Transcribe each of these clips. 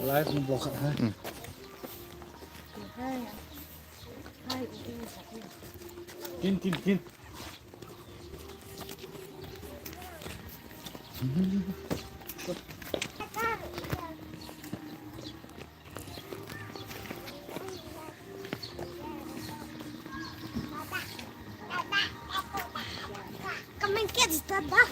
Live một blog hả? Kin. Come and get Dada.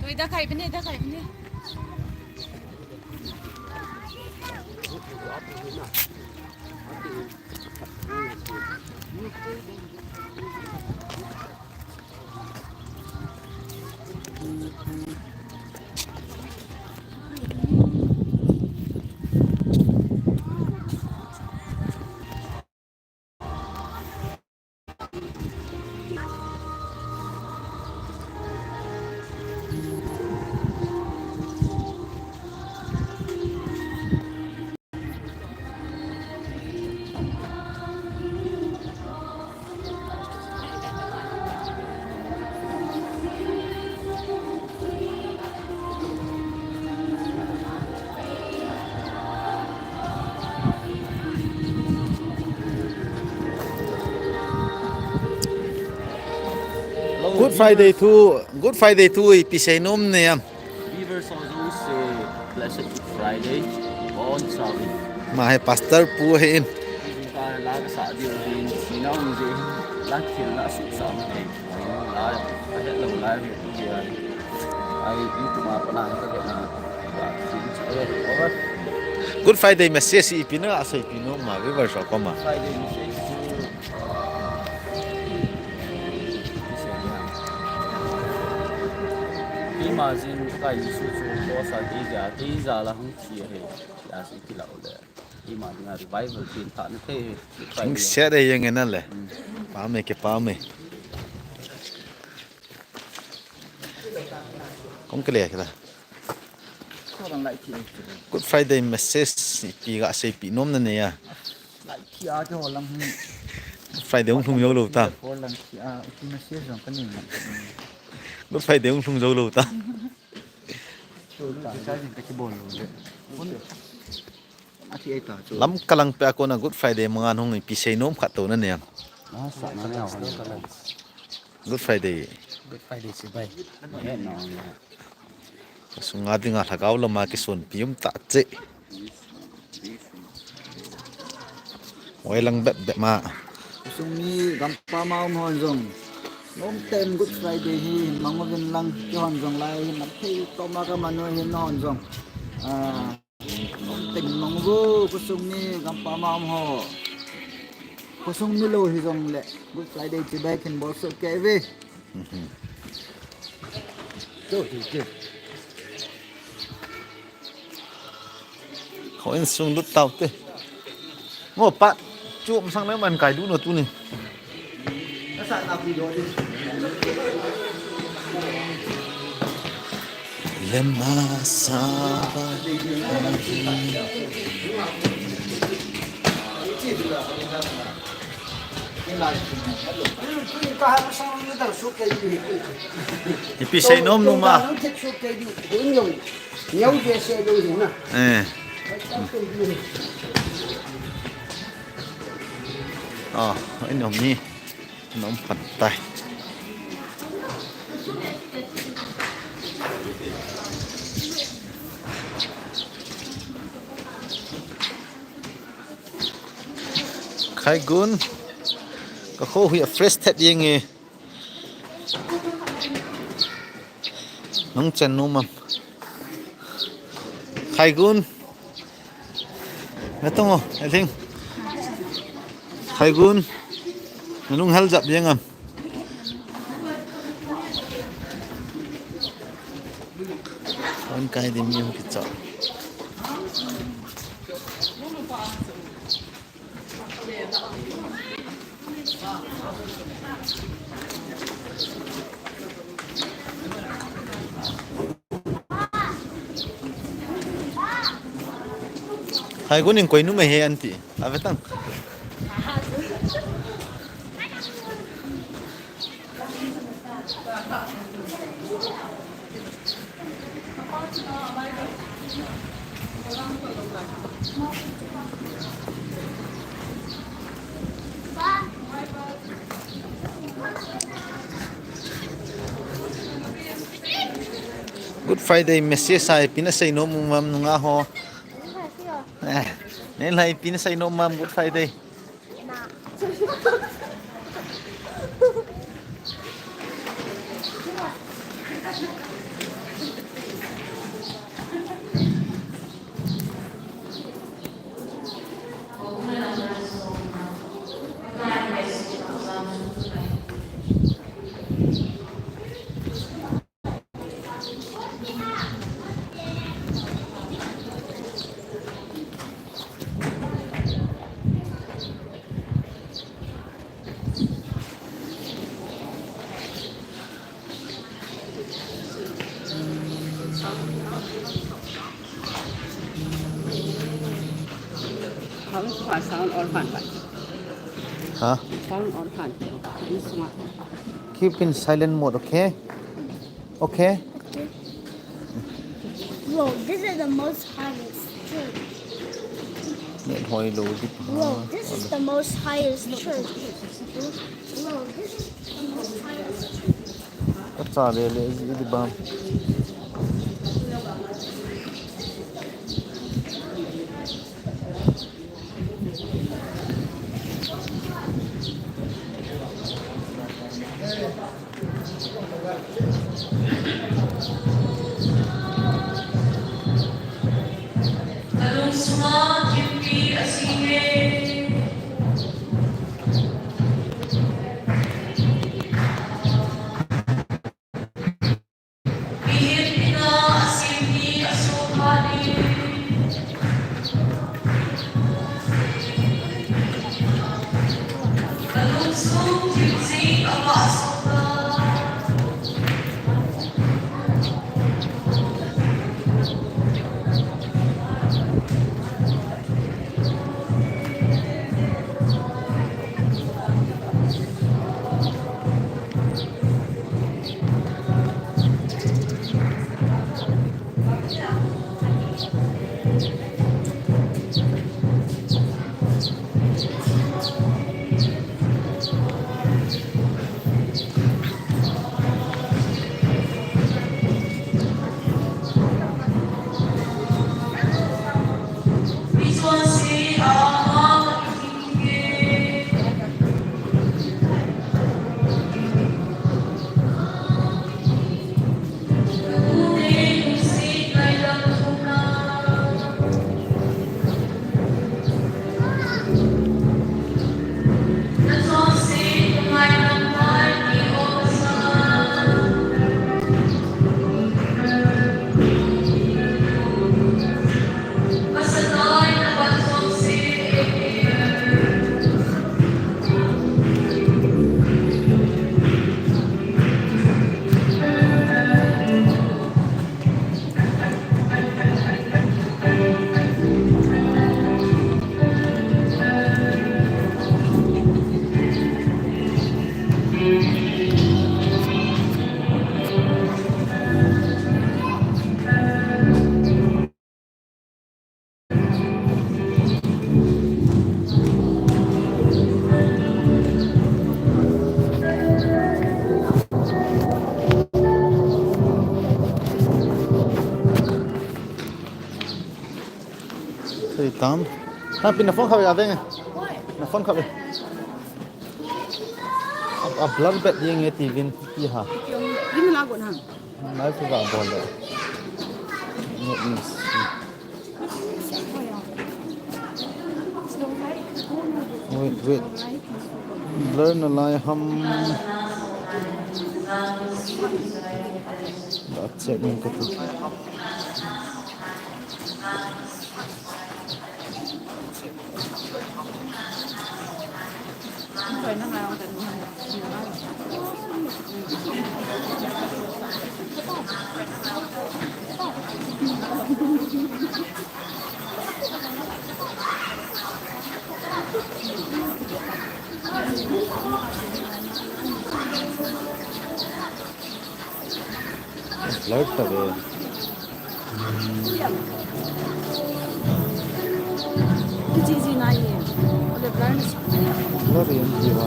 Ida kayak ini. Good Friday to Pisenom niya. Beavers also say Blessed Friday on Sabi. Mahay pastor puhin. Para laga sa adio din sinaw ni din lakil na sa amin. Ay lang live here. Ay ito mapanang ka na. Good Friday message ipino asa ipino ma beavers ako ma. Friday message. Imagine kai su chu ko sa ti ja la hung chi he ya si ki lao le imagine a revival tin ta ne the King share yang ena le pa me kong kele kita Good Friday message pi ga se pi nom na ne ya lại kia cho họ làm Friday ông thung dâu lâu ta họ làm kia cái message rằng cái này Good Friday ông thung dâu lâu ta lắm kalang pe ako na Good Friday mga nung pi nom khat to na ne Good Friday si bay sunga dinga thakaw lama ki son pium ta che lang bet ma sumi gampa mau hon jong nom tem Good Friday hi mangovin lang ki hon jong lai na thei to ma ka mano hi hon jong nom tem mangvo kusumi gampa mau ho kusumi lo hi jong le Good Friday ti bay ken bol so keveเขาเอ็นซุงลุดเตาเต้โง่ปะจุ่มสั่งแล้วมันไก่ดูหน่อยตู้นี่เลมาซาบะอีพีเซนอมนูมาอ๋อไอ้หนุ่มนี่น้องปั่นไตใครกุนก็เขาหัวเฟรชเท็ดยังไงน้องเจนนุ่มใครกุนไม่ต้องอ่ะไอ้ทิ้งใครกุนนุ่งฮัลจับยังไงคนไกลดิมีมันกิจจ Hai gun in koi nu me he anti. Avetang. Good Friday message sai pina say no mum nga ho. Nên lại pina say no mum Good Friday. Sound on pan. Huh? Sound on pan. Keep in silent mode, okay? Okay? Whoa, this is the most highest tree. Nên hoilou đi. Whoa, this is the most highest tree. Whoa, this is the most highest tree. Tất cả lệ đi bam. Thì tắm. Ha pin na phone khabe ave nge. Na phone khabe. A blood bet yeng e tivin ki ha. Ini lagu nang. Nai tu ga bol le. Wait. Blur na lai ham. That's it. Rồi nó nào tình nhiều lắm. Lớn thật rồi. Cái gì này nhỉ? Để bán Lớn thì gì mà.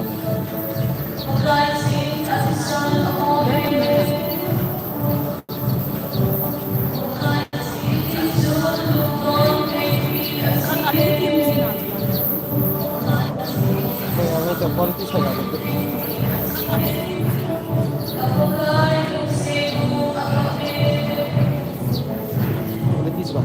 Kaya may kapal ko sa lahat. Ulit iswa.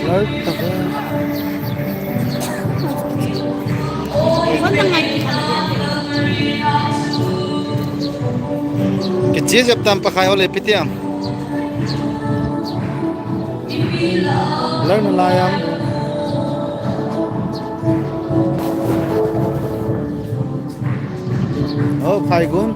Lớn thật rồi. Cái chia dập tam pa khai ole pitiam. Lớn là lai am. Oh, khai gun.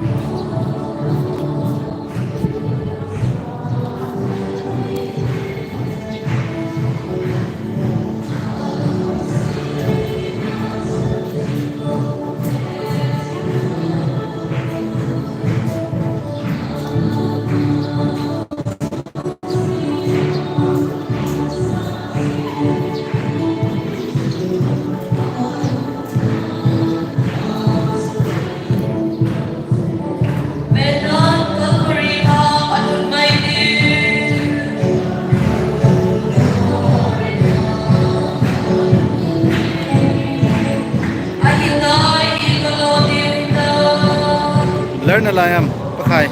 Lớn là lai am pa khai.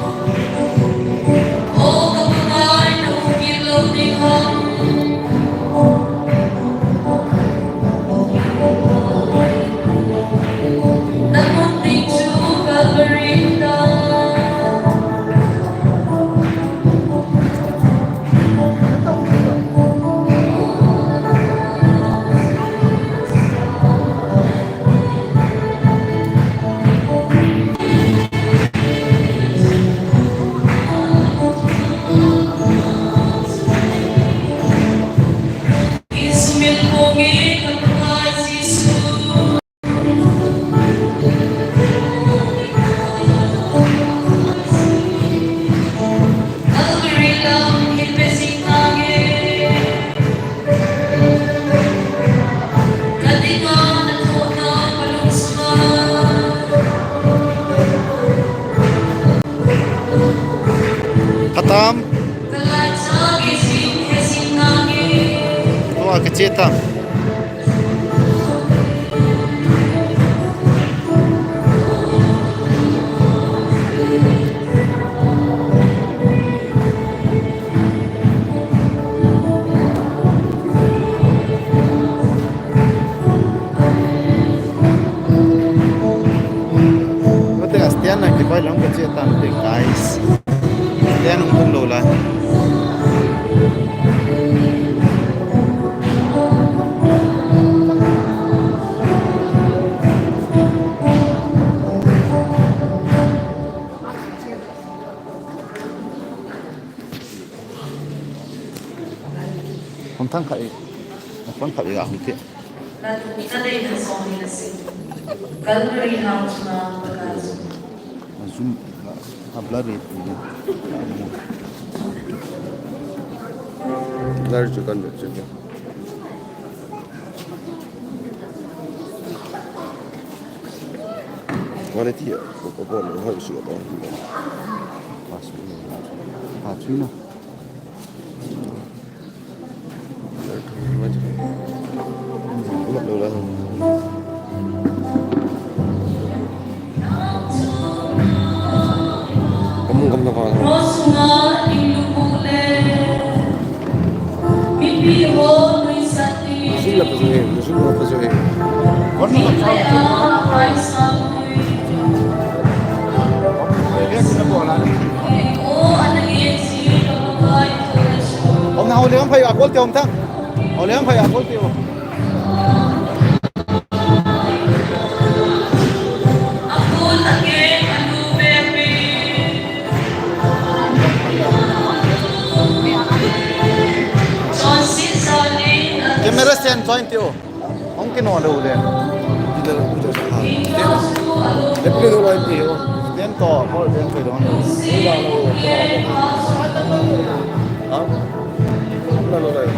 Khatam. Oh, akicheh ta. Có thể stian này thì phải lòng akicheh ta để guys. Stian không lâu lại. Không thăng khởi, không khởi gạo không tiện. Zoom, blur it. Blur juga kan, quality của con nó hơi sửa đó 아, 주인아. bắt đầu là cầm cầm vào musuh lah pasal musuh lah pasal Ông nào lấy ông phải ở quên tiêu ông thằng. Ông lấy ông phải ở quên tiêu. Camera stand joint tiêu. Ông cái nọ đâu đấy? kita udah saham tapi kalau lain dia Stand to, mau stand phải đó. lalu lain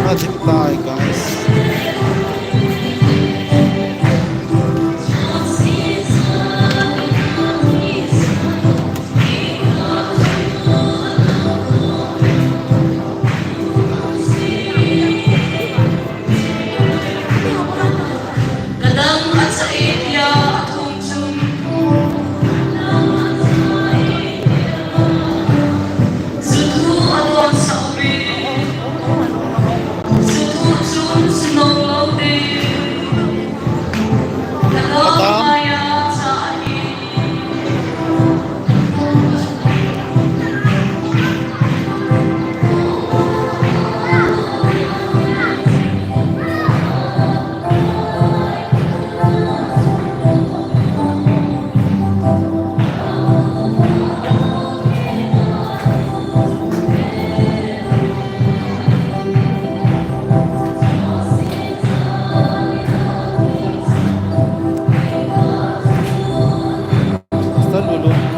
Taona cinta, guys. Hasta dulu.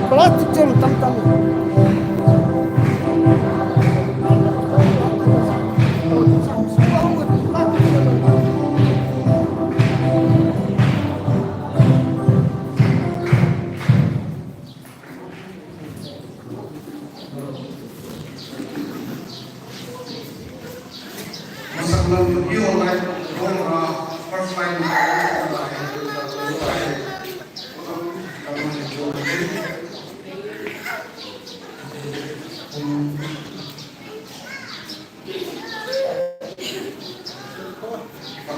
Plastik cel tam. Sebelum you online first line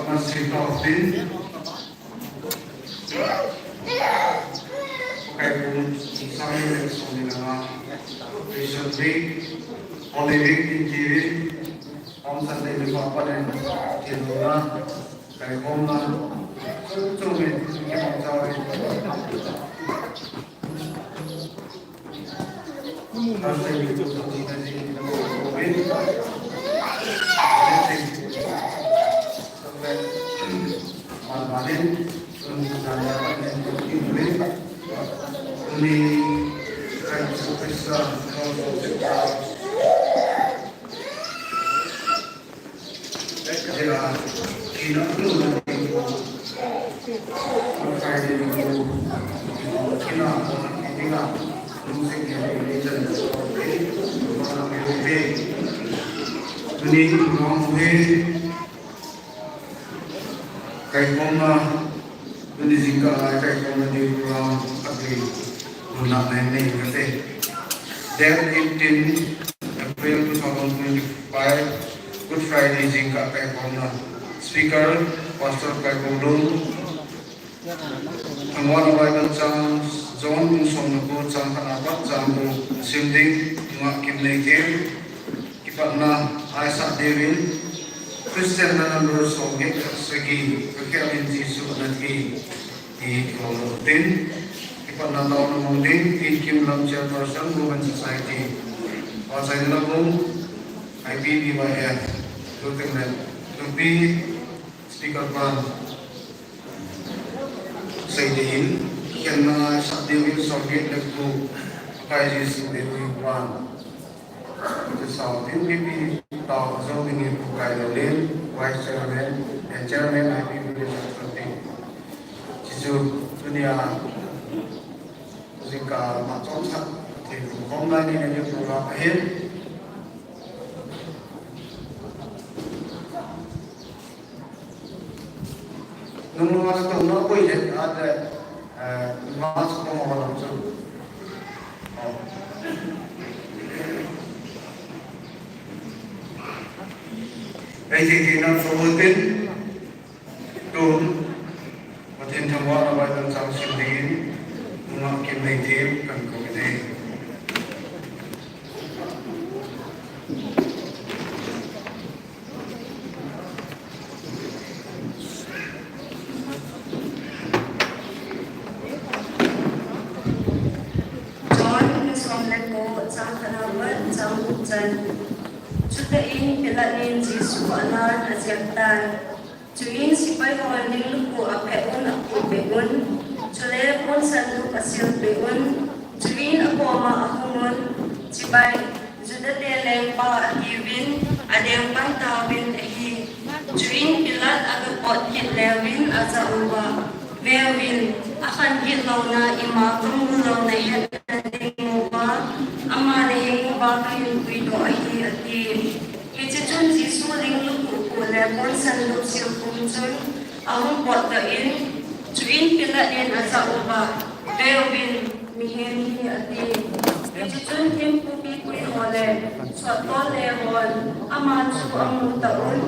masih taufin kayak pun saya yang sudah recently holiday in TV on Sunday before pada Tidura kayak Homla Cumi kita cari Sunday itu kita di Covid Malbalin untuk sandaran yang ini sila kinatulong ko kaya din ko kinatulong kita musik yang religion orang Haipi ini orang Haipi kayak mana ini jika kayak mana di orang Haipi guna ini kata Date 18 April 2025 Good Friday jika kayak mana Speaker Pastor kayak hoilou Angwan Bible Chang John Song Naku Chang Kanapat Chang Sinding Ngak Kim Leke Kipatna Aisak Devin Christian Nanandor Songek Segi Kekiamin Jisu Nanti di Kolotin Kipatna Taona Mungding Kim Lam Chairperson Women Society Wasai Nabung Haipi BYF Lieutenant Lupi Speaker Pan Sayyidiin yang sakdewi Soviet Negeri Kaisar Dewi Wan. Jadi ini tahu jauh ini bukan oleh Vice Chairman dan Chairman Haipi seperti jitu dunia jika macam di online ini ada program akhir. Nunggu masa tahun apa ini ada masa pengawal itu. Jadi kita sebutin tuh, macam semua orang yang sangat sendiri, mungkin negatif kan kemudian. Cutain pilanin Jisu anan asyaktan. Cuin sipay holding luku apeun aku beun. Cule pun sandu kasil beun. Cuin aku ama akungun. Sipay juda teleng pa iwin. Adeng pantawin ehi. Cuin pilat agapot hit lewin aza uba. Mewin akan hit launa ima kemulaw na hit mo ba. Ama leheng ba kayong kuido ahi ati. Kijijun Jisu ring luku kule pon san lup siya kumjun. Ahong pot dain. Cuin pila din asa uba. Bewin miheni ati. Kijijun himpu pikui hole. Suato lehon. Ama su ang taon.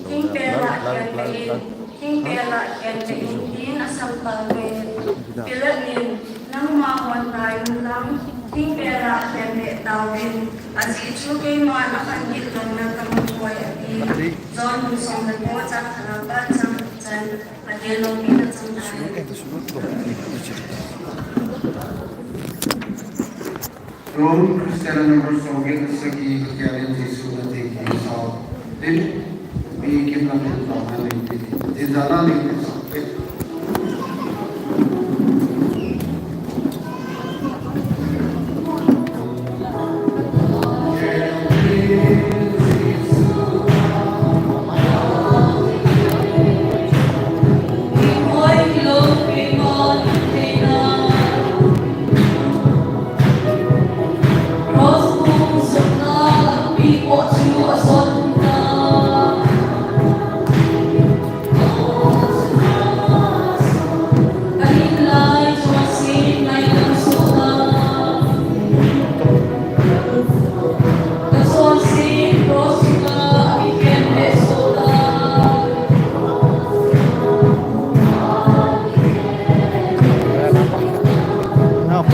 King pera yan kain. King pera yan kain. Din asang kawin. Pila din. Nang mahon tayo lang. King pera yan tawin. Asi chukay man akan hitong ng kamukuay ati. Zon musong nagmo sa kanabat sa chan adilong pinat sa tayo. Rom Christian number Soviet segi kekiaran Jisu nanti kisah. Din bikin lagi tahu nanti. Di dalam ini sampai.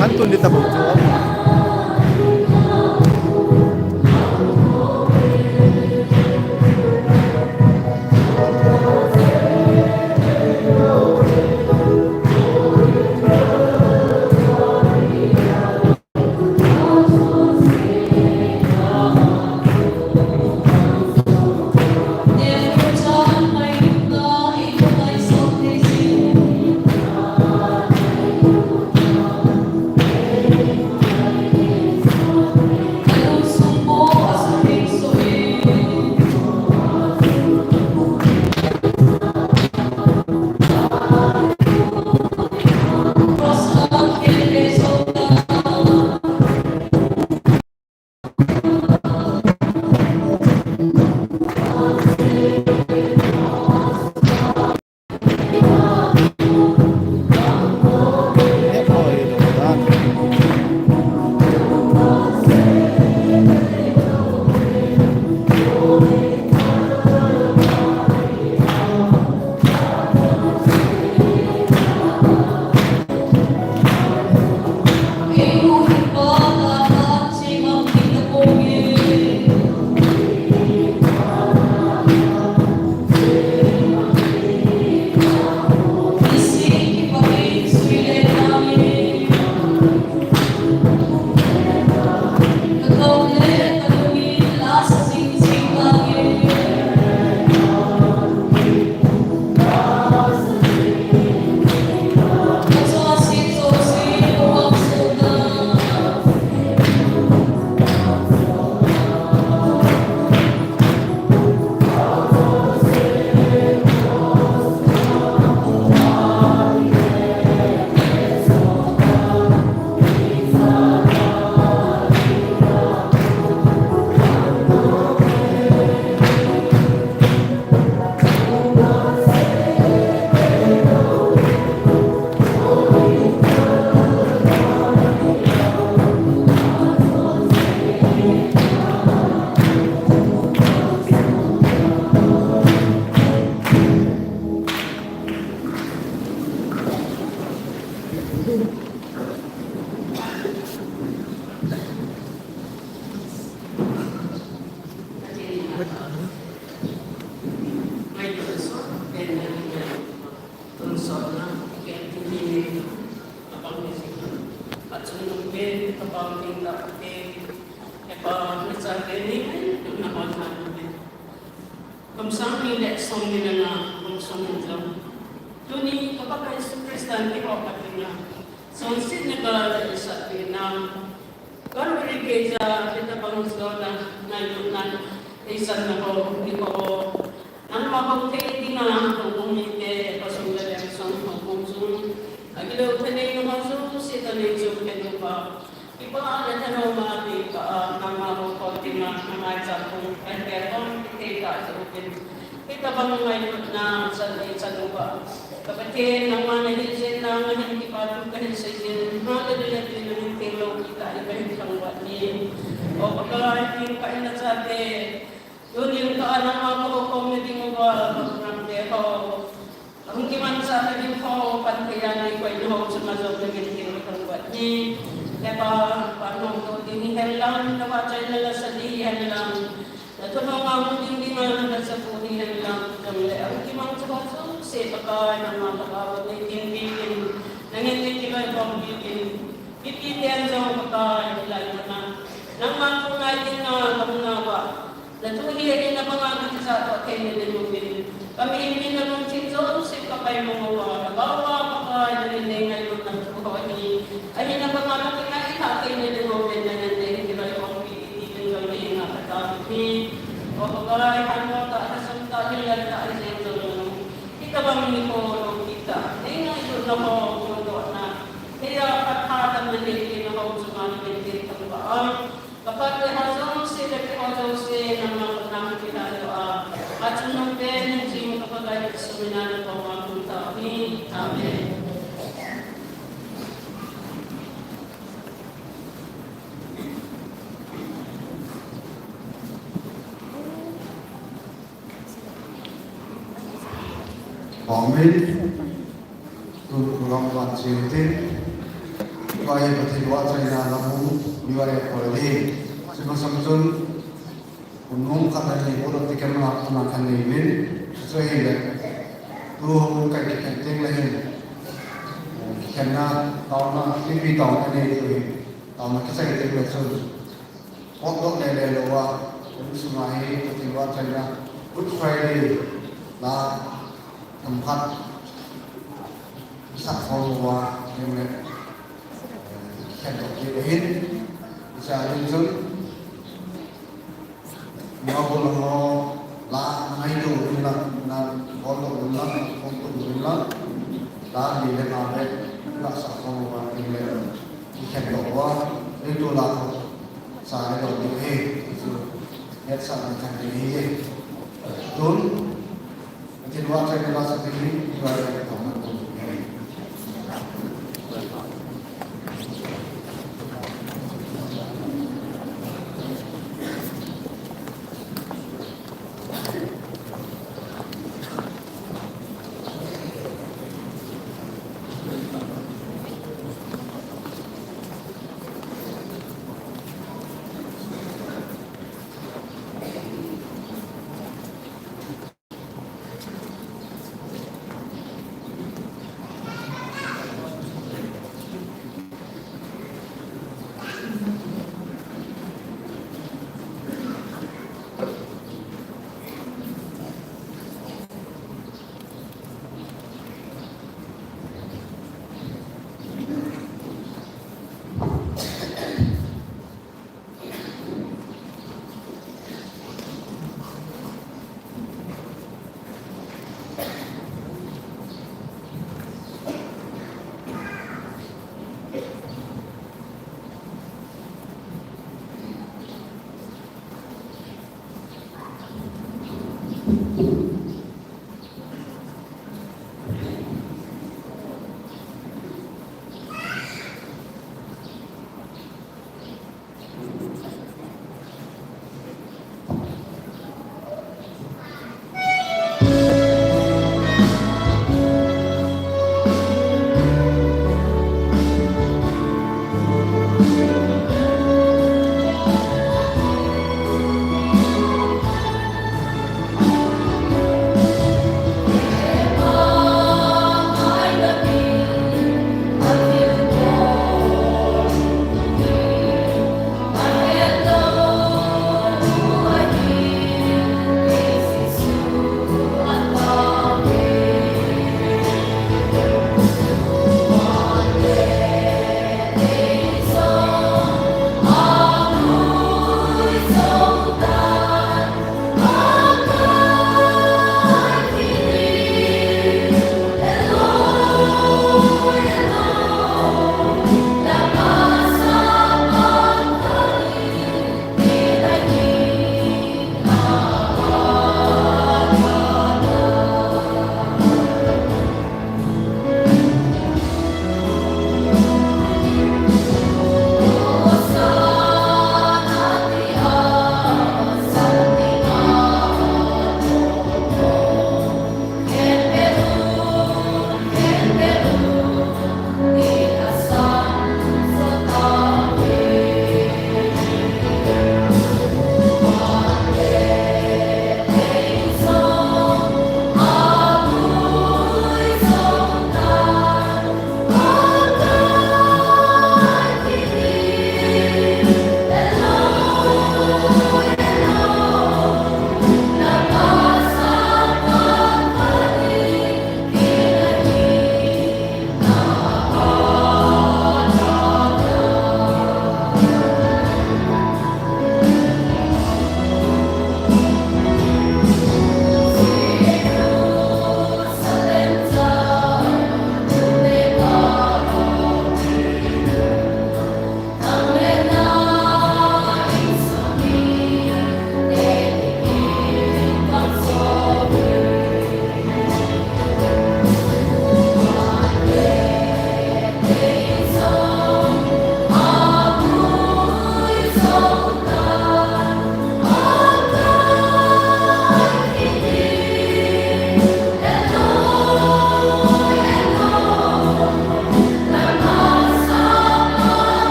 Kantun di tabung tu. May dito then tunsod na ikintinili apang nisip at sunod din kapag tingla nagsasabi na nakon din. Kamsang nila song nila na kamsang nila. Tuni kapag Kristan di ko patina. So instead nagala sa Vietnam. Kalau berbeza kita bangun sekolah naik isan nako di ko nang mabangkay din na kung umite pasunggal yang sang konsum. Agilo tani no masuk si tani jo kenu pa. Iba ada tano mati ka nama ko tina mga sapong perton kita sa kita bangun ngayon na sa lupa. Kapatid ng mga nahilsin na mga kipatang kahit sa isin, mga nila ng tilo kita, iba yung sangwat niya. O pagkakain kain na sa atin, yun yung kaan ng mga community mo ba, pagkakamde ko. Ang kiman sa atin ko, pantayan ko ino sa mazog na ginitiro ng sangwat niya. Kaya paano ko dinihel lang, nawacay nila sa diyan lang. Natulong ako din naman sa punihan lang. Ang kimang sa baso, si pagkain ng mga kakawag na itinbigin. Nanginitigan ko ang bigin. Ipitihan sa mga pagkain nila na. Nang makunay din na kamungawa. Natuhirin na mga sa ato at kayo nililubin. Kami hindi na nung sinso, si kapay mga nagawa, pagkain na nilingay mo ng sukawa ni. Ay na mga makinay, kayo nililubin na hindi ba yung iitin kami nga katapit. O pagkain ano ka asam dahil yan na ay ito kita bang ni ko kita ay nga ito na ko mundo na kaya katatan na din na ko sa mga dito ba kapag hasong sila ko sa ng mga kita at sunong ben si mo kapag sa minana ko mapunta amen. Amen. Kurang lanjutin. Kaya bertiwa saya lalu diwaya oleh sebab samsun unung kata ni orang tiga melakukan ini sehingga tuh kayak kita lain karena taona ini taona ini taona kita kita bersul untuk nilai luar semua ini bertiwa saya Good Friday lah tempat bisa follow dengan kendok dirihin bisa rinjul mau lah maidu bilang na follow bilang untuk bilang lah di lemak tak bisa follow dengan kendok itu lah saya kalau dirihin itu net sama dirihin tun kedua saya kelas ini dua yang pertama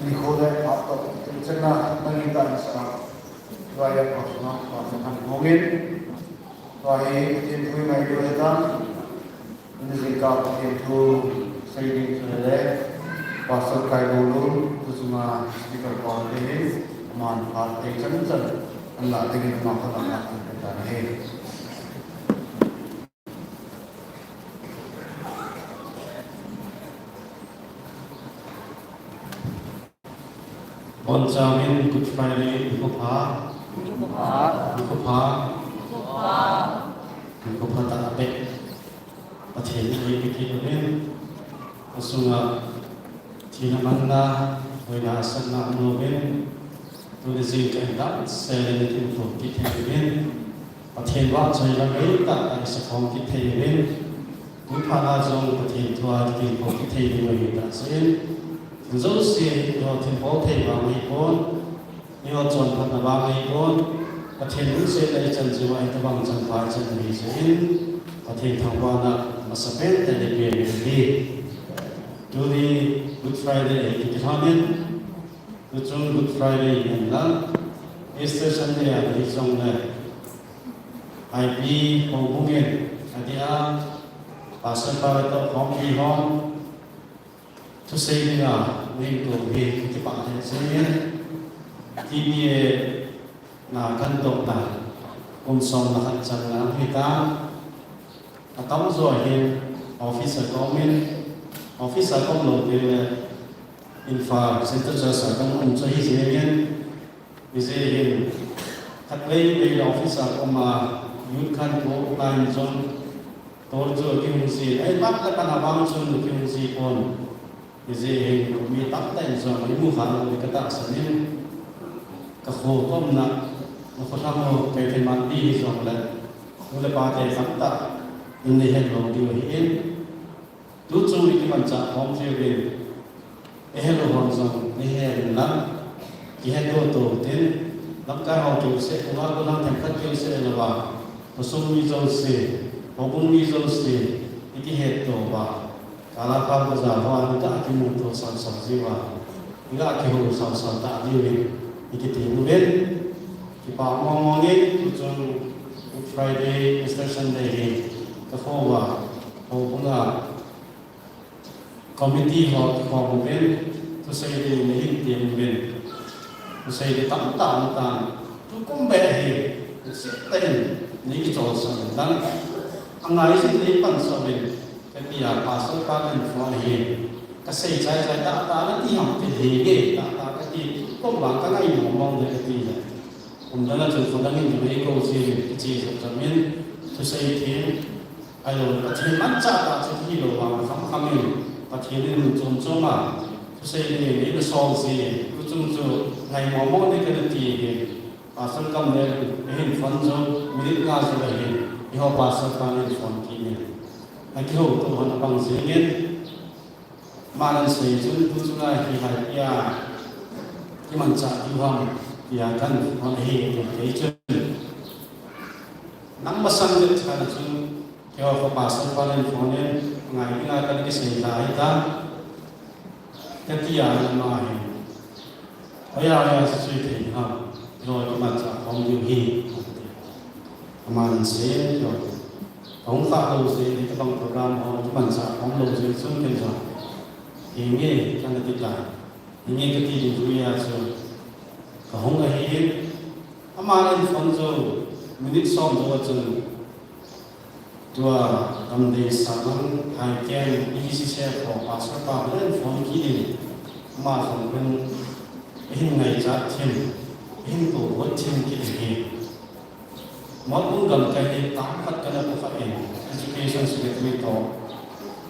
đi khô đấy học tập chân là nâng lên tận sao và em học nó và thành ngô nghiên và hệ tiền thuê này đưa ra nên gì cả tiền thu xây dựng cho đấy và sở cài đồ luôn từ chúng ta đi vào còn thế mà phạt thấy chân dần anh là tình hình nào không làm được cái này On Jamin Good Friday Ukupa ta ape Pathen ay bikirin Asunga Tinamanda Hoina Asana Anuben Tulisin Kendak Seletin for Kiterin Pathen Wat Soyla Gaita and Sakon Kiterin Upana Zong Pathen Tua Kin for Kiterin Sin dấu xì do thành phố thầy vào ngày bốn do chọn thật là vào ngày bốn và thiên nữ sẽ lấy chân chịu ai ta bằng chân phải chân người sẽ in và thiên thằng quan là mà sắp hết tại để về đi tôi đi Good Friday thì cái hôm nay tôi chọn Good Friday hiện là Easter Sunday là đi trong này Haipi hồ bung yên thì bà sơn ba tôi không đi home to say là nên cầu về cái bạn này sẽ thì bia là căn động là công sống là hạt chân là người ta tóm rồi hiện officer công lộ thì infra center cho sở công ông cho hi gì nên vì thế hiện các đây là officer công mà youth can go line zone tôi rồi cái hướng gì ấy bắt là cái nào bang zone được cái hướng gì còn jadi kami tak tahu soal ini muhal kita senin kehukum nak mukhamu kaitan mati soal mulai pada fakta ini hello diuhin tujuh ini macam home service hello honsong ini hello hello tu tin langkah hong jose kumar kunang tempat jose lewa kosong jose hobung jose ini hello ba kalau kau berjalan tak kimun tu sang jiwa, enggak kimun sang tak diurin, ikut diurin, kita ngomongin ujung Friday, Easter Sunday, kehowa, bunga, komiti hot ngomongin, tu saya di diurin, tu saya di tam, tu kumbeh, setelah ni kita sang dan angai sini pansomin. Cái nhà pastor các anh nói gì cái xây trái đã nó đi học thì gì đã cái gì có bằng các anh mong được cái gì cũng đó là chúng tôi đang nhìn thấy câu gì cho mình tôi xây thì ai rồi thì mắt cha ta sẽ đi đầu vào khám mình và thì nên chúng mà tôi xây thì lấy cái son gì tôi chúng ngày mong được cái gì pastor cầm lên hình phấn cho mình ra rồi hình thì họ pastor các anh phấn kỹ Aki ho tu hana bang singin malan sei chun tu chunga hi hai ya ki man cha ki hom ya kan hon hi ke chun nang masang de cha chun kyo ko pasal palan phone ngai ina kan ki sei lai ta ka ti ya ma hi aya sui thi ha rồi ki man cha hom yu hi malan sei rồi ông phát đầu gì thì cái bằng program họ mình sẽ ông đầu gì xuống cái rồi thì nghe cho nó tiết lại thì nghe cái gì cũng nghe rồi còn không có gì mà lên phần rồi mình đi xong rồi chừng tua cầm đi sáng hai kem đi xe của bà sẽ bảo lên phần kỹ đi mà phần bên hình này giá thêm hình tổ vật thêm cái gì mỗi cũng gần cái gì tám phát cái nào cũng phải education secretary to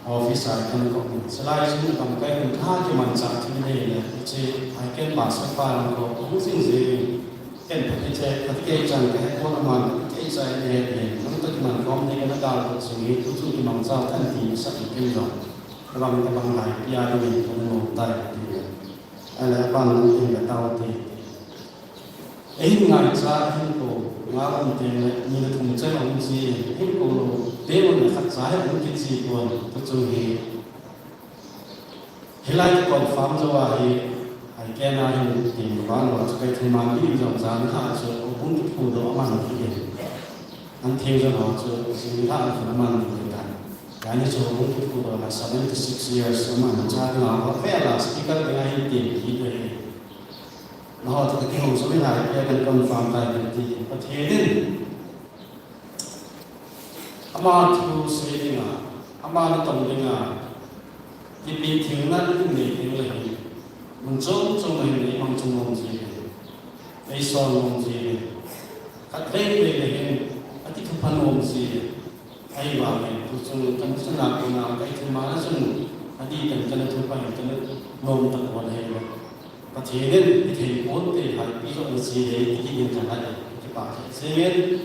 officer kan ko selai sun kam kai kun kha ki man cha thi nei le che ai ken ba sa pa ko ku sing ji ken phe che phe ke chang ke ko na man ke sai ne ne nang ta man kom ni na dal ko sing ni tu chu ki man cha kan ti sa ki ken ro ram ta bang lai ya ni ko no tai ti ala pan ni ga taw ti ngai cha hin ko nga on te ni na thum cha on ji hin ko tế một người khắc giá cũng cái gì còn tôi chú ý hiện nay còn phạm cho thì ai kia na hình tìm quán và cái thứ mà đi dòng dáng hạ chưa cũng chút phù đó mà nó đi anh theo cho họ chưa xin hạ thì nó mà đi cả cái này chưa cũng chút phù đó là 76 years mà nó cha nó có vẻ là speaker cái này tìm gì đấy nó thì cái hồ số này cái cần cần phạm tại thì có thế nên ama thu suy đi mà ama nó tổng đi mà thì bị thiếu nó cái này thì là mình trông này này bằng trông mong gì cái son mong gì các bên này này cái thứ phân mong gì ai bảo này trông trong sân lạc của nào cái thứ mà nó trông đi từng cái thứ phải cái mong tận hoàn hệ rồi và thế nên thì bốn thì phải ví dụ gì đấy thì cái chẳng hạn cái bảo thế nên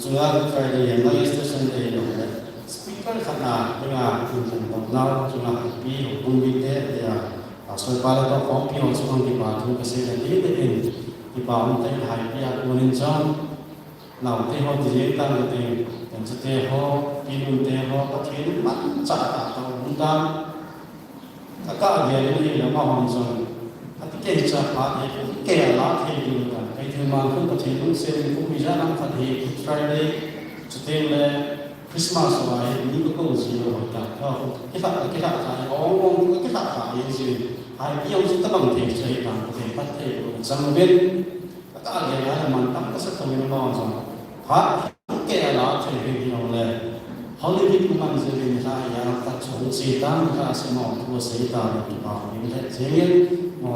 chúng ta phải để hiện nay station đây rồi speaker khán giả chúng ta cùng cùng nhau chúng ta Haipi cùng với thế thì soi ba là có cái họ xuống cái bảo chúng cái sẽ đi đến cái bảo mình thấy Haipi của mình trong nào thế họ thì tăng cái tiền sẽ thế họ kinh tế họ có thể bắt trả tàu chúng ta các cái này là mà hoàn toàn cái cái trả phạt thì cái là thì cái thứ mà không có thể đúng xem cũng bị ra năm phạt thì Friday cho nên là Christmas rồi những cái câu gì rồi cả cái phạt là ông cái phạt phải gì ai biết ông sẽ bằng thể chơi bằng thể bắt thể rằng biết các cái này là mình tăng cái sức thông minh nó rồi phạt cái là thì nhiều là holiday của mình sẽ đi ra nhà ta chống sĩ tăng ra sẽ mong của sĩ ta được bảo những cái chế mà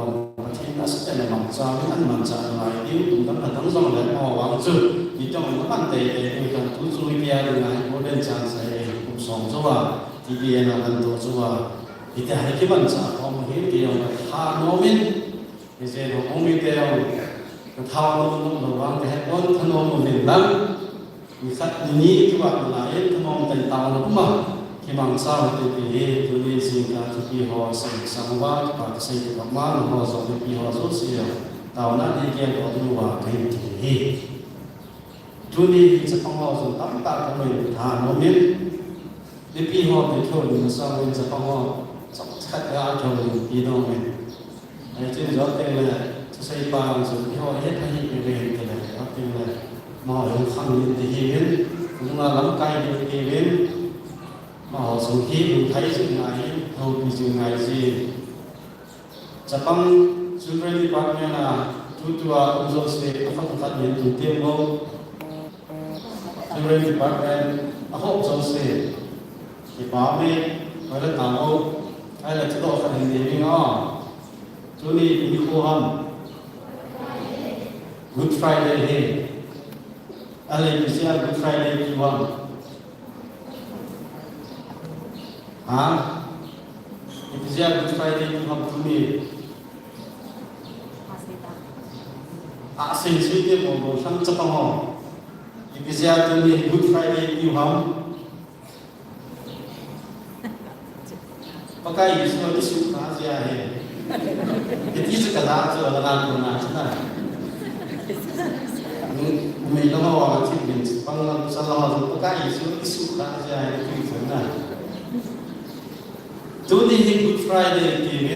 thì nó sẽ là mong sao cái anh mong sao lại yếu cũng đó là tấm lòng để mò vào sự thì trong nó ban tệ để người ta tu du kia được này có bên trang sẽ cũng sống cho vào thì vì là mình tu cho vào thì cái vấn đề không hiểu điều là tha nó mình thì sẽ nó không biết điều thao nó vang cái con thân nó mình lắm vì khách ní các bạn lại cái mong tình tao nó cũng mà khi bằng sao thì tôi đi xin cả thì họ sẽ sang qua và sẽ được mà họ sẽ được họ rất nhiều tao đã đi kia có tôi vào cái thì tôi đi sẽ không họ dùng tắm tạ của mình thà nó biết đi họ thì thôi mình sao mình sẽ không họ sắp khách ra cho mình đi đâu mình trên gió tên là xây bằng rồi họ hết hay về cái này đó tên là mà họ khăn lên thì hiến cũng là lắm cay được thì hiến mà họ sống khi mình thấy sự ngại hầu bị sự ngại gì Japan children department là tutua uzo se phát hiện từ tiêm vô children department học uzo se thì bảo mẹ gọi là nào hay là chế độ phát hiện gì đó cho nên đi khu hầm Good Friday hey Ale bisa Good Friday kiwam. Bisa Good Friday kiwam tumi. Asin sih mau sang cepang ho. Bisa tumi Good Friday kiwam. Pakai isu isu kasia he. Jadi sekarang tu adalah guna cina. Mình nó vào thì mình bằng sao lo rồi có cái gì số khác ra cái phần này tôi đi Good Friday thì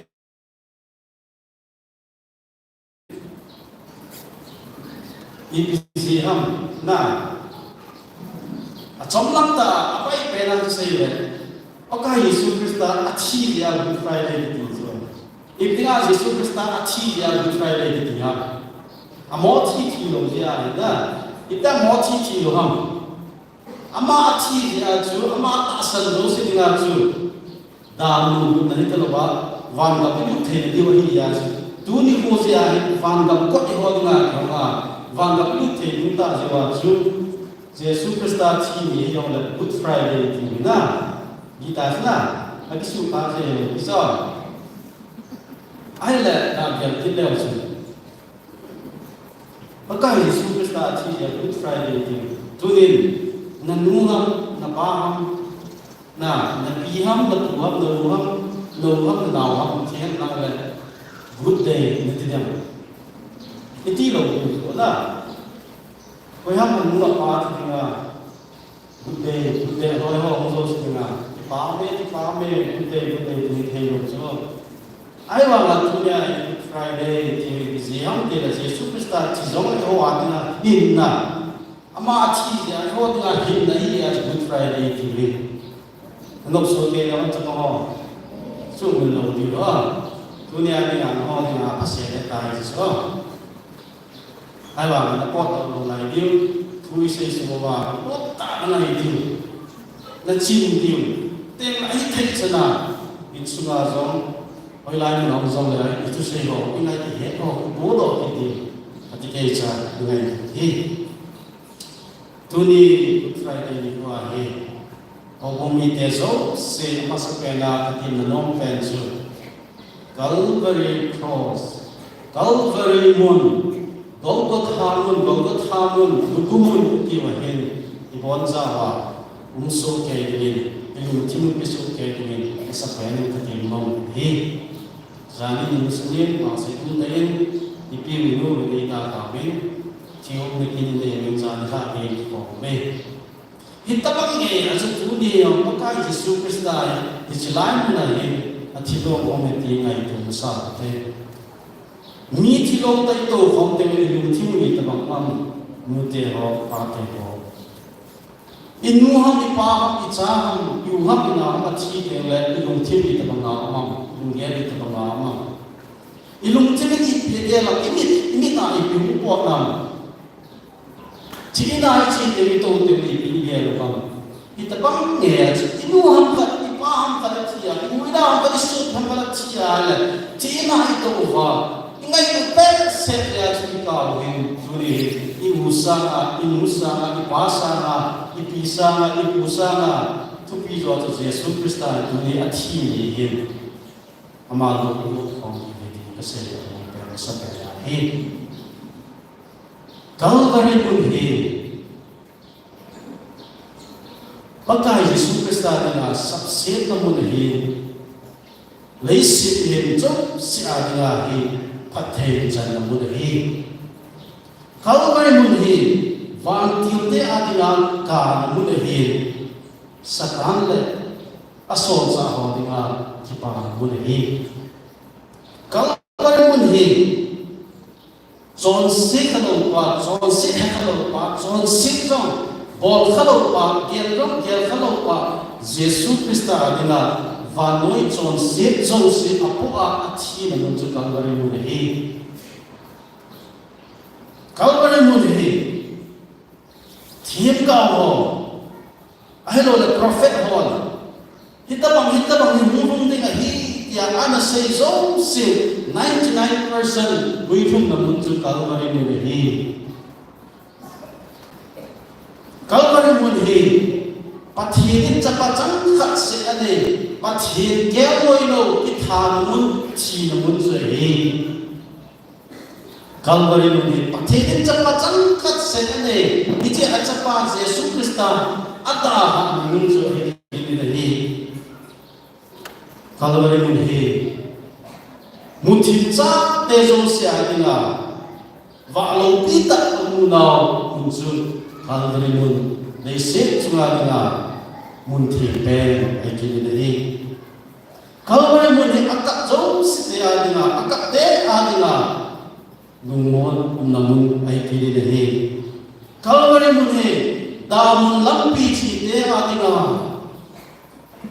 gì ham na trong lắm ta apa yang pernah saya oka Yesus Kristus achi dia Good Friday itu ibtiga Yesus Kristus achi dia Good Friday itu ya amo thi lo dia da ita mo thi lo ham ama thi dia chu ama ta san do se dia chu da lu na ni lo ba van ga pi the ni wa hi ya chu tu ni ko se ya van ga ko ti ho nga ka ma van ga pi the ni ta je wa chu Jesus Christus thi ni yong le Good Friday ti na ni ta na a ki su pa je so ai le na ya ti le chu Maka Yesus Kristus achi ya Good Friday itu, tunin nanuham, napaham, na napiham, natuham, nanuham, nawam, tiyan lang le Good Day nitiyam. Iti lo itu, lah. Kau ham nanuham apa tinga Good Day, ho so tinga. Pame, Good Day, nitiyam so. Ayo lah tunya Friday thì gì không thì là Jesus Christ chỉ giống cái hoa là hình na ama chỉ là hoa là hình na hi là Good Friday thì vì nó số cái nó cho nó số mình lâu đi đó dunia ni ang hoa thì là phát sinh tại sao ai bảo là có tàu lại đi thui xây số vào có tạ này đi là chim đi tên lại thích thế nào in sung a zong oi lai no zong le itu sei ho in lai he ho bo do ki ti ati ke cha ngai hi tu ni Friday ni ko a he o bo mi te zo se ma sa pe na ka ti na nom pen chu Calvary cross Calvary moon Golgotha moon lukumun ki wa hen ibon za wa umso ke ni yung tim piso ke ni sa pen ka ti mong hi zani ni muslim ma se tu dain ipi minu ni ta ka bin thiu ni kin de ni zan ha ke ko me hitabang nge asu tu ni ang pakai Jesu Krista ni chilai na hi athilo ko me ti ngai tu sa te mi thilo tai to khom te ni yung tim ni tabang am mu te ho pa te ho inu ham ipa ham icha ham yu ham ina ham achi te le ilung thim ni ta banga ham ilung ge ni ta banga ham ilung thim ni pe ge la imi ta i pi po nam chi na chi te mi to te ni pi ge lo kam ita bang nge inu ham ka ipa ham ka chi ya inu ina ham ka su ham ka chi ya le chi na i to wa ingai tu pe se ya chi ka hin suri imusanga ipasanga ipisanga ipusanga tupi zo to Yesu Krista tu ni athi ni hin ama lo ko khong ni ka se ya sa pe ya hi Calvary mun hi pakai Yesu Krista na sabse na mun hi leisi hin jo si adinga hi pathe jan na mun hi Calvary mun hi van tilde adilan ka mun hi sakan le asol sa ho dinga kipa mun hi Calvary mun hi John 6 khalo pa John 6 jong bol khalo pa gel khalo pa Jesus Krista adina vanoi John 6 jong si apua athi na mun chu Calvary mun hi Calvary mun hi thiam ka ho ahlo le prophet ho hitabang ni mung ding hi ya ana sei zo si 99% buithum na mun chu Calvary mun hi Calvary mun hi pathian chapa chang khat se ane pathian ke loilo ki than mun chi na mun zo hi Calvary mun hi pathian chapa chang khat se ane ije achapa Yesu Krista ata ha mun zo hi ni Calvary mun hi muthi cha te zo se adinga wa lo pita mu na mun chu Calvary mun nei se chunga dinga mun thi pe ai ki ni Calvary mun hi akak zo se te adinga akak te adinga nungmon namun ai ki ni Calvary mun hi da mun lampi chi te adinga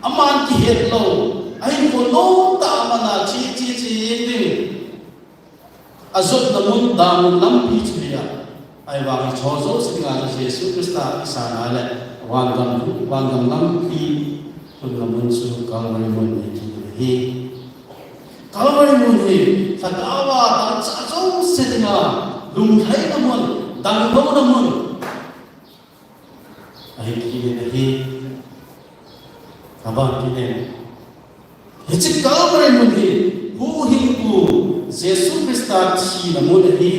aman ki het lo ai ko no ta mana chi ding azot namun da mun lampi chi ya ai wa cho zo singa Yesu Krista isana le wangam lampi kun namun su Calvary mun hi Calvary mun hi fatawa dan sa zo singa lung thai namun dang bo namun ai ki hi aba ki ne hichi Calvary mun hi hu hin ku Yesu Krista chi namun hi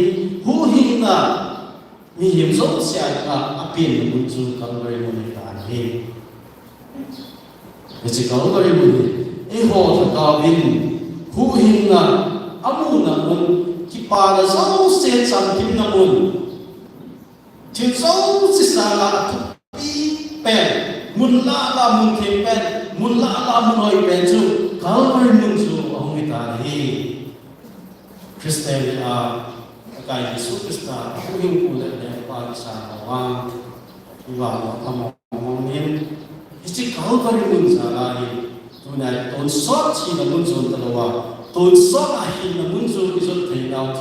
hu hin na mi hiểm dốt sẽ là apin mun chu Calvary mun ta hi chỉ Calvary mun e ho tha ka bin hu hin na amu na mun ki pa da zo se cham kim na mun chi zo si sa la pi pen mun la mun the pen mun la mun hoi pen chu Calvary mun chu ong ta hi Kristen kai Krista hing ku le pa sa wa amonin ichi Calvary mun sa lai tunai ton sot chi na mun zon talawa ton sot a hin na mun zon izot thei na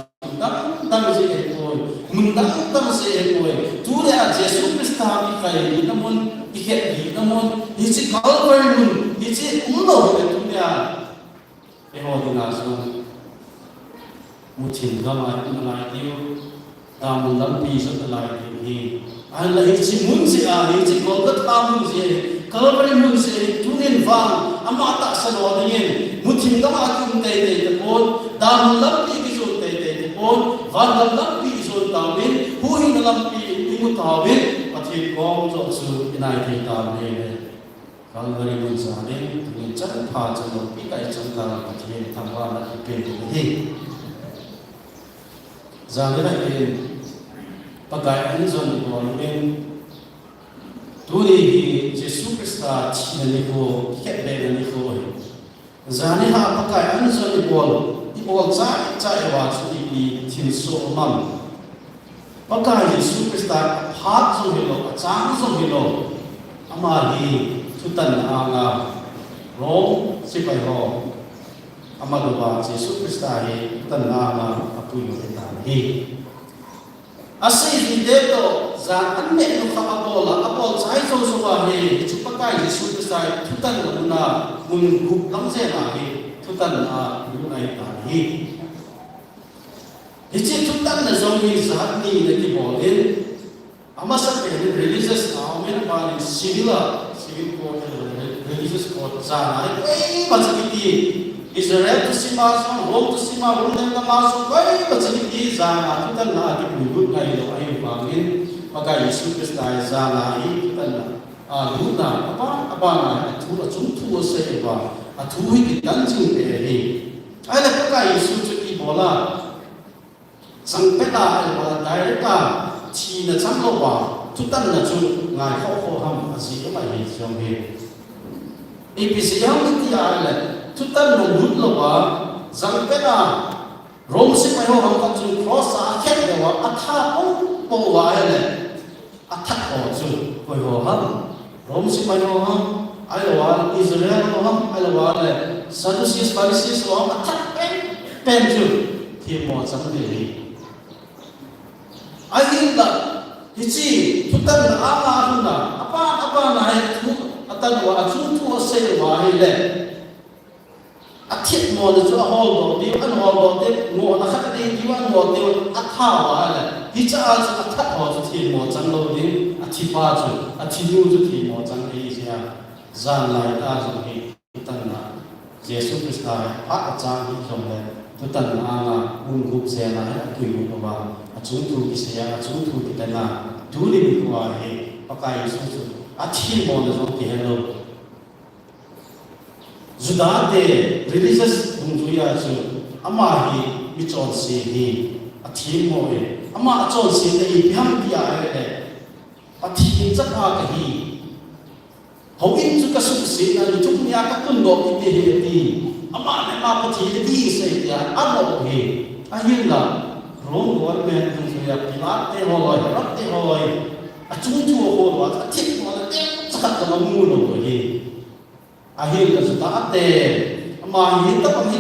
dang je e ko mun dang je e ko tu le a Jesus Krista ki kai na mun iket di na mun ichi Calvary mun ichi uno le tu ya e ho dina so mutin gama na tiu tamun lampi sa talai hi an la hi mun se a hi chi ko ta tamun se Calvary mun se tunin wang ama ta sa no ni mutin gama kum te te pon tamun lampi ki so te te pon van lampi ki so ta bin hu hi lampi ni mu ta bin pathi kom zo su inai te ta ne Calvary mun sa ni tunin chan pha chan no pi kai chan ta pathi thangwa na pe hi Zang na in pakai an zon ko in tuni hi Jesus Krista chi ni ko ket be ni ko zani ha pakai an zon ko cha wa chu ni tin so mam pakai Jesus Krista phat zo hi lo chang zo hi lo ama hi tutan anga rom si pai ho ama lo ba Jesus Krista hi tutan anga apu yo hi asai hi deto za anne no khabola apol chai so so wa he chupakai Jesus Krista tutan na mun gup lam se na hi tutan a lu nai ta hi ichi tutan na zong hi za ni ne ki bolin ama sa pe religious na men ba ni civil ko religious ko za na ei ba chi Israel tu sima so Rome tu sima Rome na maso kai bachini ki zana tutan na ki bugut ngai lo ai bangin maka Yesus Kristus zana i tutan na luna apa na tu chung tu se ba tu hi ki dan chung pe hi ai la ka Yesus chu ki bola sang pe ta ba direct ta chi na chang lo ba tutan na chu ngai kho ham asi ma hi chong hi APC yang ti ala tutan no lut lo wa zang pe na rom se mai ho ham ka chu cross a khet de wa atha ong po wa le atha ho chu ko ho ham rom se mai ho ham ai lo wa Israel ho ham ai lo wa le Sadducees Pharisees ho ham atha pen chu thi mo chang de hi ai hin da hi chi tutan na ama hu na apa na hai thu atan wa chu thu se wa hi le thiết mồ được cho hol đồ đi ăn hol đồ đi ngồi nó khác đi đi ăn ngồi đi ăn thao à này đi cha ăn cho thắt hol cho thì mồ trắng lâu đi thịt ba cho thịt nhu cho thì mồ trắng đi gì à gian lại ta rồi thì tân là Jesus Christ phát trang đi trong này tôi tân là group xe này tùy một vào chúng tôi cái xe chúng tôi cái tân là chú đi bị qua thì bác cái Jesus thịt mồ được cho thì hello Juda de religious bungjuya chu ama hi mi chon se hi athi mo e ama chon se de hi bham pia e athi cha ka ka hi ho in chu ka su se na ni chu nya ka kun do ki te hi ti ama ne ma pa thi di se ya amo he a hin la rom government bungjuya pilat te ho loi rat te ho loi a chu chu ho wa athi mo na te cha ka mu no hi ahir ka suta ate ma hinta pam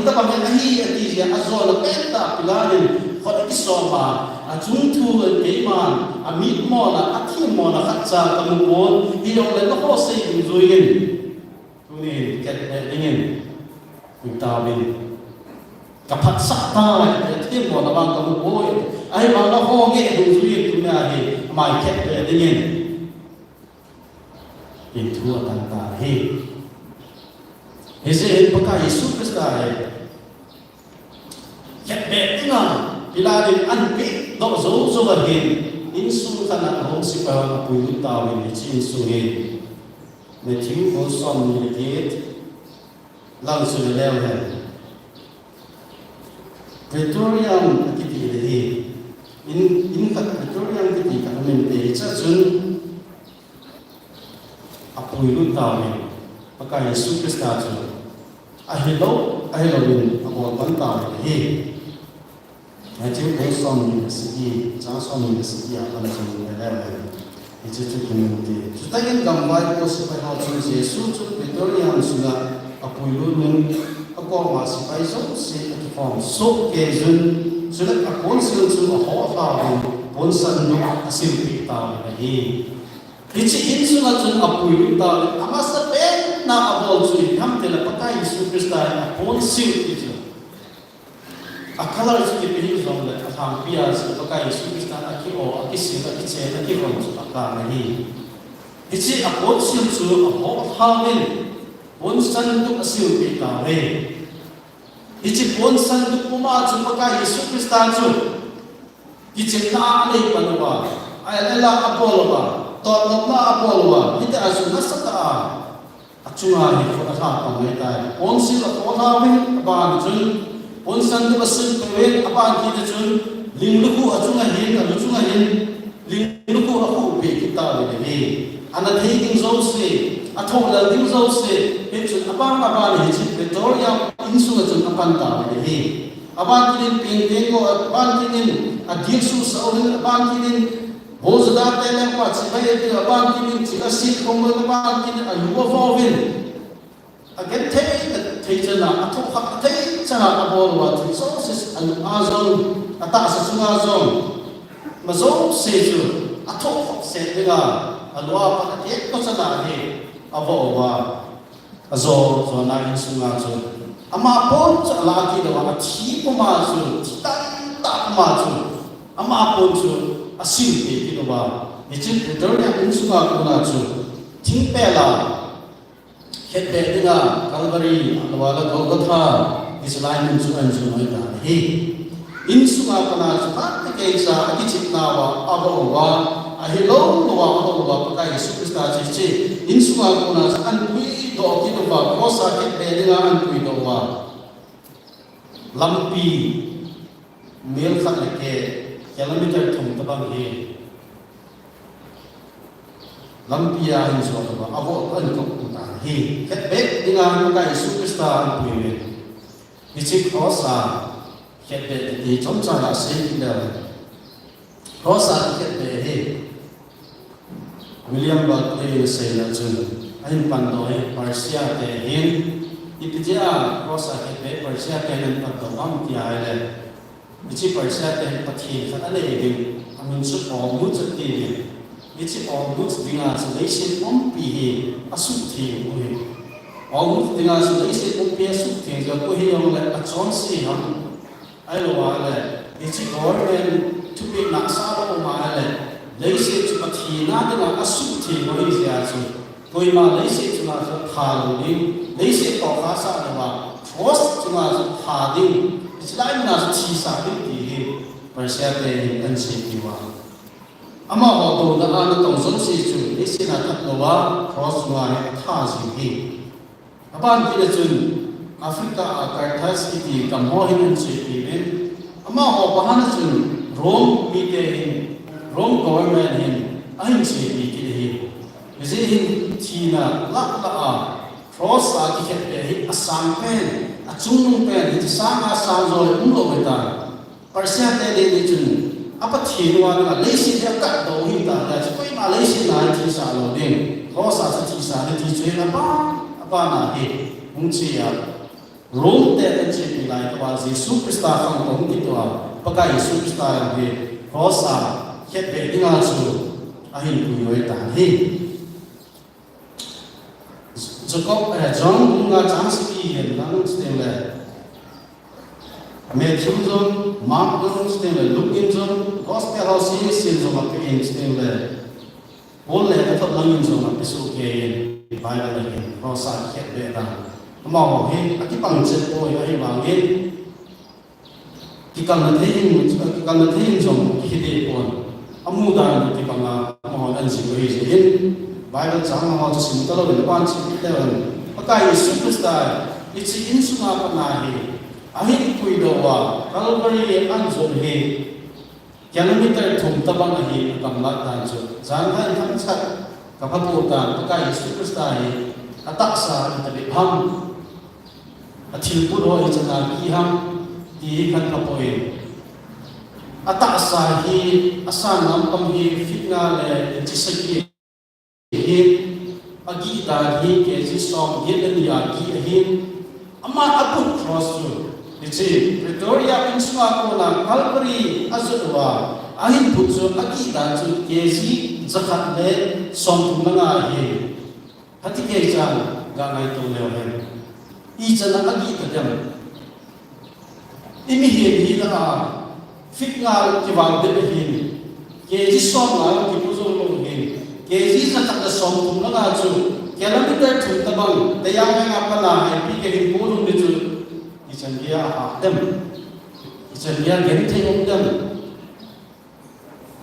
hi ati ya azol penta pilalin khot ki soma ajung thu ke man amit mo na athi mo na khatcha kamu bon hi yong le no ho se in zuin tuni ket dingin utawin kapat sakta athi mo na bang kamu boy ai ma na ho nge du zuin tunya hi mai ket dingin in thu tan ta hi Hese pakai Yesus Kristus ket be ina piladin an pi do zo ga hin in su kana hong si pa pu ta wi ni chin su he ne thing ko som ni ke lang su le le Pretorian akiti le hi in ka Pretorian akiti ka men te cha chun apu lu ta wi pakai Yesus Kristus ahilo win ako banta hi Nanti pun suami segi, jangan suami segi apa macam ni itu tu community. Kita ingin gambar itu supaya orang Yesus tu betul yang sudah apa itu ni apa masih pai so si form so kezun sudah apa sih tu apa tahu pun sandu asil kita lagi. Itu insulah tu apa itu tahu. Amas tapi nak apa tu ham telah pakai Yesus Kristus apa sih itu. Akalar itu dipilih oleh Haipi sebagai Yesus Kristus akicheh akipat akar ini. Itu apa sih tu apa tahu pun sandu asil kita lagi. Itu pun sandu puma tu pakai Yesus Kristus tu. Itu nak ni panwa. Ayatlah apa lupa. Tolonglah apa lupa. Itu asul nasata. Acunga ni kita apa mengenai. Pun sih apa tahu apa tu. Pun sandu asil kewet apa kita tu. Lingluku acunga lingluku aku kita ni. Anak hiking zosi. Atau lalu zosi. Itu apa ni? Itu betul yang insu itu apa tahu ni. Apa kini pingpingo apa kini adisu saurin apa kini bozda telen pa sibai itu apa kini jika sit komel apa kini ayuwa fovin agen tei jana atau hak tei jana abol wat resources ayu azon ata asunga zon mazo seju atau se dega alwa pa ek to sana ni abo wa azo zona insunga zon ama pun lagi dalam hati pemasu, tak pemasu, ama pun tu asyik kita bawa. Itu betul yang insuka guna tu. Tingpela, kita dengar kalbari, awalnya Golgotha, Islam insuka mereka. Hei, insuka guna tu kan kita akicheh nawa, abawa, ahilong nawa, abawa pakai Yesus Kristus cici. Insuka guna tu anpui do kita bawa, kosa kita dengar anpui do bawa. Lampi mil kat leke kilometer thum tabang he lampi ya hinso tabang abo an ko ta he ket bet dengan pakai Yesus Kristus puye dici kosa ket bet di chomcha la se kila kosa ket bet he William Barclay se la chun ain pando he Persia te hin Ipijia kosa kebe Persia kenen patong kia ele, ichi Persia kenen pati kat ale ege, amin su omut seti, ichi omut dengan selesai ompi asukti uhe, omut dengan selesai ompi asukti jauh uhe yang le aconsi ham, ayo ale, ichi government tupi naksa lo ale, selesai pati na dengan asukti uhe siasu. Koi ma leisi cuma thal ding leisi to khasa dawa force cuma thal ding islai na chi sa ding ti Persia te an si diwa ama ho to da an tong son si chu leisi na that dawa cross ma ne tha si hi aban ti chun Africa akarthas ti kam ho hin si ti ben ama ho bahan chun Rome mi te Rome government hin an si ti ki hi Jadi China lak cross lagi kita asam pen, acung pen, itu sama sanjol umlo kita. Persia tadi itu apa China dengan Malaysia kat dau kita, jadi kau Malaysia naik China lo ding, cross asal China itu China apa naik, mungkin ya. Rome tadi itu nilai tu Yesus Kristus yang kau itu pakai Yesus Kristus yang cross kita dengan tu ahin punya tadi. Cukup John bunga jansi yang lalu setelah Matthew John, Mark John setelah Luke John, Gospel House ini setelah makin setelah boleh tetap langin John episode yang Bible ini proses kita mau he akipan cepo yang bangin kita nanti John kita pun amudan kita mau anjing ini Bible jangan mau jadi kalau depan kita pakai Yesus Kristus itu insulah panahi akhir kuidoa kalau beri anjur he kilometer thum tabang ahi kamlat anjur jangan hamsat kapaputan pakai Yesus Kristus ataksa kita ham atil puro itu nak iham diikan kapoin ata sa hi asan nam pam hi fitna le chisaki hi agi da hi ke ji som yen ya ki hi ama aput cross tu dici Pretoria insua ko na Calvary azwa ahin putso agi da chu ke ji zakat le som tu nga hi hati ke jan ga ngai to le hen I jana agi ta jam imi hi la fitna ki wang de hin ke ji som la ki puzo lo hin ke ji zakat le som tu nga chu kilometer tu tabang dayang nga pala Haipi ke hin pulong de chu isan dia hakdem isan dia gente ngomdem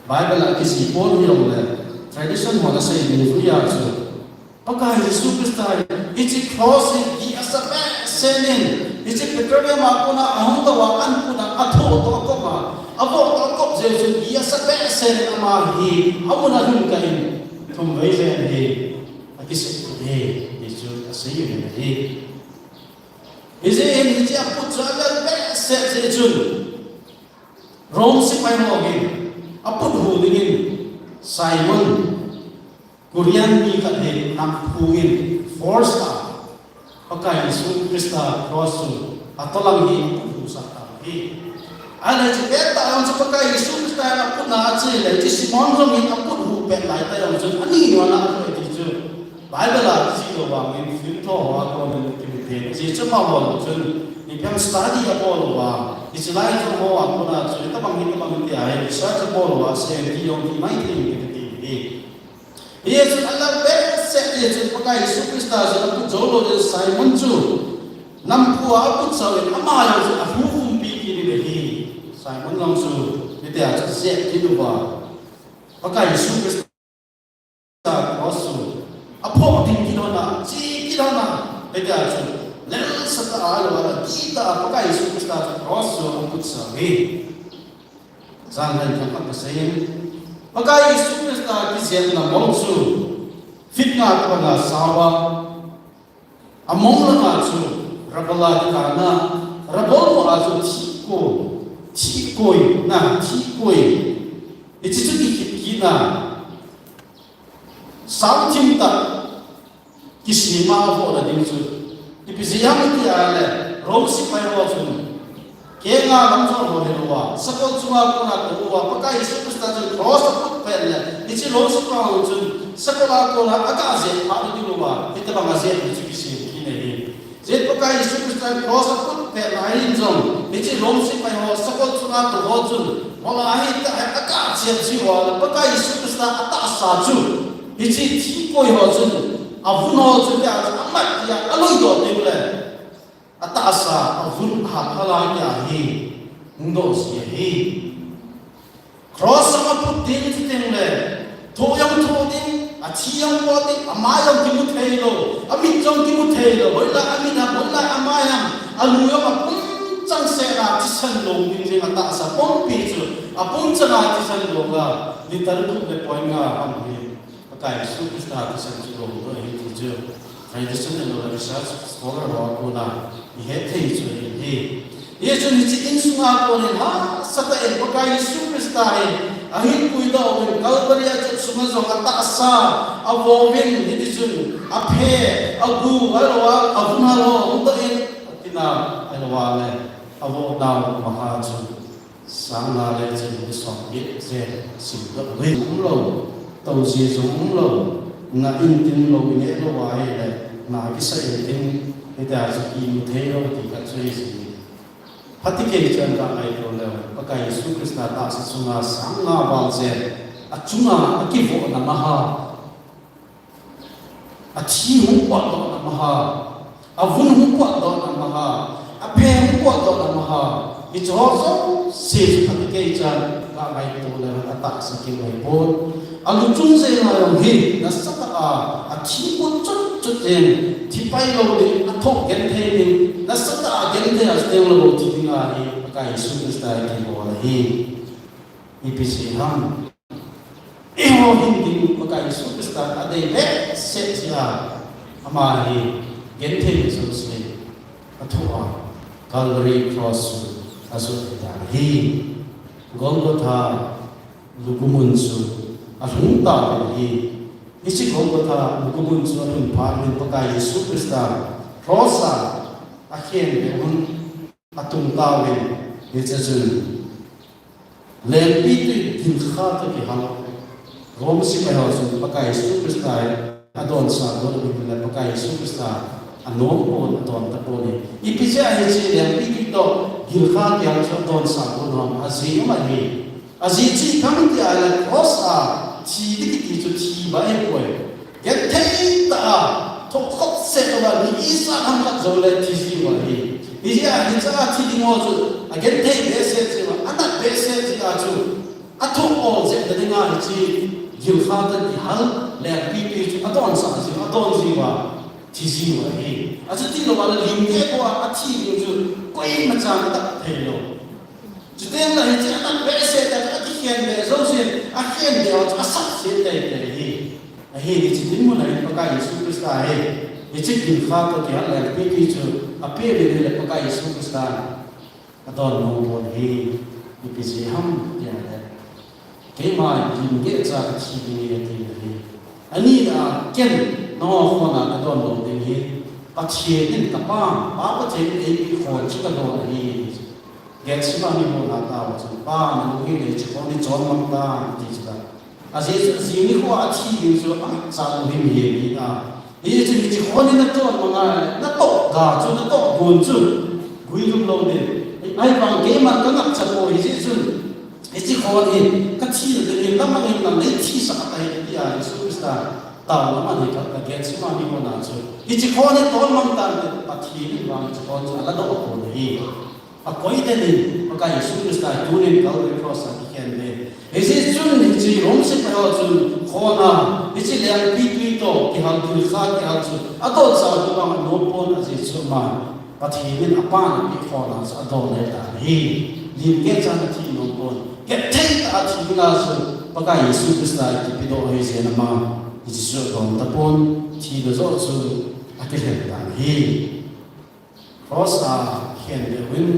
Bible la kisi pol yong le tradition ho na sai ni fuya chu pakai Yesus Kristus ichi cross di asabe senen ichi Pretoria ma ko na ahung ta wa an ku na atho to ko ma abo to ko je chu di asabe sen ama hi amuna hun kain thum wei zen hi akisi he Yesus asai ni hi Ise ini dia put jalan beset sejun. Rom si pai mo gin. Aput hu dingin Simon Korean ni kat he nam huin force ta. Pakai Yesus Kristus cross atolang hi hu sa hi. Ana ji beta on sa pakai Yesus Kristus aput na ache le ji Simon rom hi aput hu pe lai ta yong jun ani ni wala ko ti ju. Bible la si lo wa min fin to wa ko min ti ji chu ma mo chun ni pyam study a bol wa is lai to mo wa ko na chu ta bang ni ta bang ti ai research bol wa se ti yong ti mai ti ti Yesus Allah be se Yesus pakai Yesus Kristus sa ku jolo de Simon chu nam pu a pu sa we ama ya chu a hu hu pi ki ni hi Simon long chu ni te a se ti lu wa pakai Yesus Kristus sa cross apo ting kilona chi kilona ega chu lel sa ta ala wala kita pakai Yesus Kristus cross angkut sa we jangan kampak kesayin pakai Yesus Kristus ki siat na mongsu fitna ko na sawa among na chu rabala kana rabol mo azu tikoi na tikoi ichi chu ki na Something that kisima ho da ding chu ipisiam ti ale rosi pai ho chu ke nga lam so ho he wa sakol chunga ko na ko wa pakai Yesus Kristus cross put pel ichi rosi pa ho chu sakola ko na aka je ma ni wa ite ba ma je ni chu kisi ki ne hi je pakai Yesus Kristus cross put pel ai jong ichi rosi pai ho sakol chunga ko ho chu wala hi ta aka je chi wa pakai Yesus Kristus ata sa chu ichi ti koi ho chun avun ho chun ya amat ya aloi do te le ata asa avun ha phala ya hi ndo si hi cross ma put ding ti teng le to yang to ding a chi yang po ding ama yang ki mu thei lo ami chong ki mu thei lo boila ami na boila ama yang alu yo ma pun chang se na ti san lo ding je ata asa pon pi chu a pon chana ti san lo ga ni tar tu le point nga am hi kai Yesus Kristus ta san chu lo hi ti ju tradition lo research scholar wa ko na he thei chu hi ye chu ni chi in sunga ko ne ha sa ta en pakai Yesus Kristus ta a hin pui do wen Calvary a chu sunga zo ata sa a wo wen ni ti chu a phe a gu a lo a vuna lo to en tina a lo wa le a wo na ma ha chu sang na le chi ni so ye je sim do we lo tàu gì giống lâu na in tin lâu nhẹ lâu vài này na cái sai tin cái đại sự kỳ một thế lâu thì các suy gì phát triển chân cả ai rồi là các cái Yesus Kristus ta sẽ xuống là sáng na vào giờ chúng là cái vụ nằm ha chi hùng quạt đó nằm ha vun hùng quạt đó nằm ha phe hùng quạt đó nằm ha cái chỗ đó sẽ phát triển chân cả ai rồi là ta sẽ kêu người bốn alu chung se na yong hi na sa ta thi ko chut chut en thi pai lo de a thok gen the ni na sa ta gen the as te lo ti ding a hi ka Yesus Kristus ki bo la hi ipisi ham e ho hin ding ka Yesus Kristus a de le se sia ama hi gen the ni so se a thu a Calvary cross asu ta hi Golgotha lugumunsu ahungta hi isi Golgotha lugumunsu ahungpa min pakai Yesus Krista rosa akhen behun atung tawin yechajun lempi tu dilkha to ki hal rom si pahosun pakai Yesus Krista adon sa do bin pakai Yesus Krista anom on adon taponi ipija hechi lempi to dilkha ki hal so don sa on azi mani azi chi kamti ala rosa chi dik ki chu chi ba e koi get thei ta thok khot se ba ni isa ham ka zole ti si wa ni ni ja ni cha ti di mo chu again thei be se che ba ana be se chi a chu a thok o je da nga chi gil kha ta di hal le pi pi chu adon sa si adon si wa ti si wa ni a chu ti lo ba le lim ke ko a ti ni chu koi ma cha ta thei lo chu tem la hi cha ana be se ta ti khen be zo si a khen de a sa se te te hi hi ni chi tin mo na pakai Yesus Krista he ni chi kin kha to ki hal pi pi chu a pe be le pakai Yesus Krista adon no bon he ni pi si ham ya le ke ma yin ge cha chi ni ye ti ni ani da ken no ho na adon no de ni pa che ni ka pa che ni e pi ho chi ka do ni ge chi ma ni mo na ta wa chu pa na ni le chi ko ni chon mam ta ti chi da a je si ni ko a chi yu so a sa ni mi ye ni a ni chi ni chi ko ni na to ma nga na to ga chu na to gun chu gui lu lo ni ai bang ge ma ka ngak cha ko ji chu ni chi ko ni ka chi de ni la ma ni na le chi sa ta ni ya Yesus Krista ta na ma ni ka ge chi ma ni mo na chu ni chi ko ni to ma ta ni pa thi ni wa chi ko chu la do ko ni a koi de ni ka Yesus Krista tu ni ka le cross a ki ken de ese chun ni chi rom se pa chun khona ni chi le pi pi to ki hal dul kha ki hal chu ato sa to ma no pon a je chu ma pa thi ni a pa na pi khona sa do le ta hi lim ke chan thi no pon ke thei ta thi na su pa ka Yesus Krista ki pi do he se na ma ni chi so don ta pon thi do zo chu a ke he ta hi cross a khen de win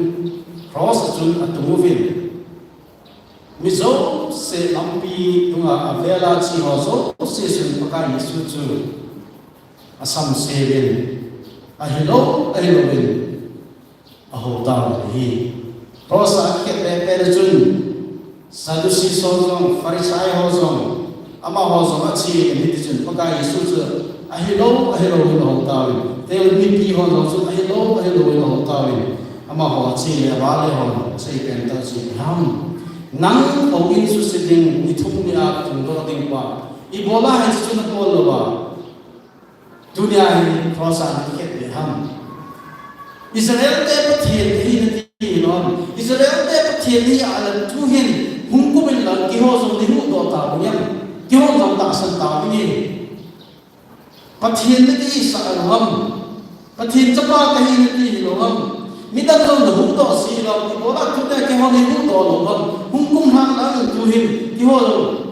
cross chun a tu vin mi zo se lampi tunga avela chi ho zo se sun pakai Yesus chu asam se ven a hello ven a ho ta hi rosa ke pe chun sadusi so zong farisai ho zong ama ho zong a chi ni ti chun pakai Yesus chu a hello ven ho ta ven te mi pi ho zong chu a hello ven ho ta ven ama ho chi le ba le ho sei pen ta chi ham nang ogin su siding ni thum ni a thum do ding pa I bola hai chu na ko lo ba dunia hi khosa ni ket de ham Israel te pathien hi na ti non Israel te pathien hi ala thu hin hum ko min la ki ho zo ni hu do ta bu yam ki ho zo ta san ta ni pathien ni sa al ham pathien cha pa ka hi ni ti lo ham mi ta zo na hu do si lo ki bola thu te ki ho ni hu do lo ham hum kum hang la tu hin ki ho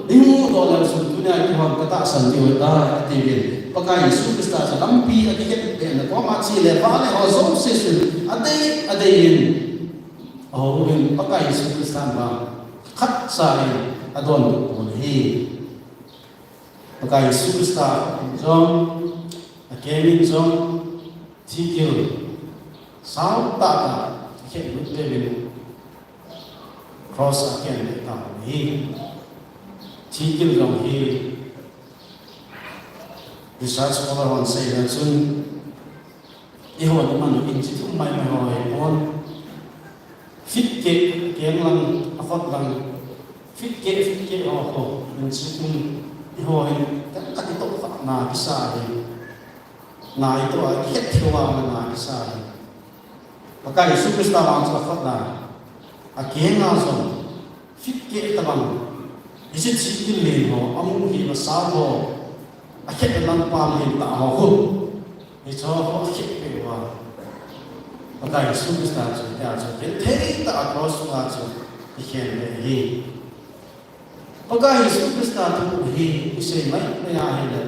ni hu do la su dunia ki ho ka ta san ti wa ta ti bin pakai Yesus Krista sa lampi at iket na ko ma chi le ba le ho zo se su ade yin oh hin pakai Yesus Krista ba khat sa yin adon ko hi pakai Yesus Krista jong akemin jong tikil sao ta ka ke lu te bin cross aken ta hi tikil jong hi research scholar on say that soon ihon man in situ mai mai hoi on fit ke keng lang afot lang fit ke ho in situ ihoi ka ti to na bisa ni na itu a ket thwa na bisa ni pakai Yesus Krista wang sa afot na a keng na so fit ke tabang isi sikil le ho amu hi sa ho akhet lang pa min ta ho ni cho ho akhet pe wa pakai Yesus Krista chu ya chu te ta cross wa chu ti khen le hi pakai Yesus Krista tu hi ise mai me ya hi le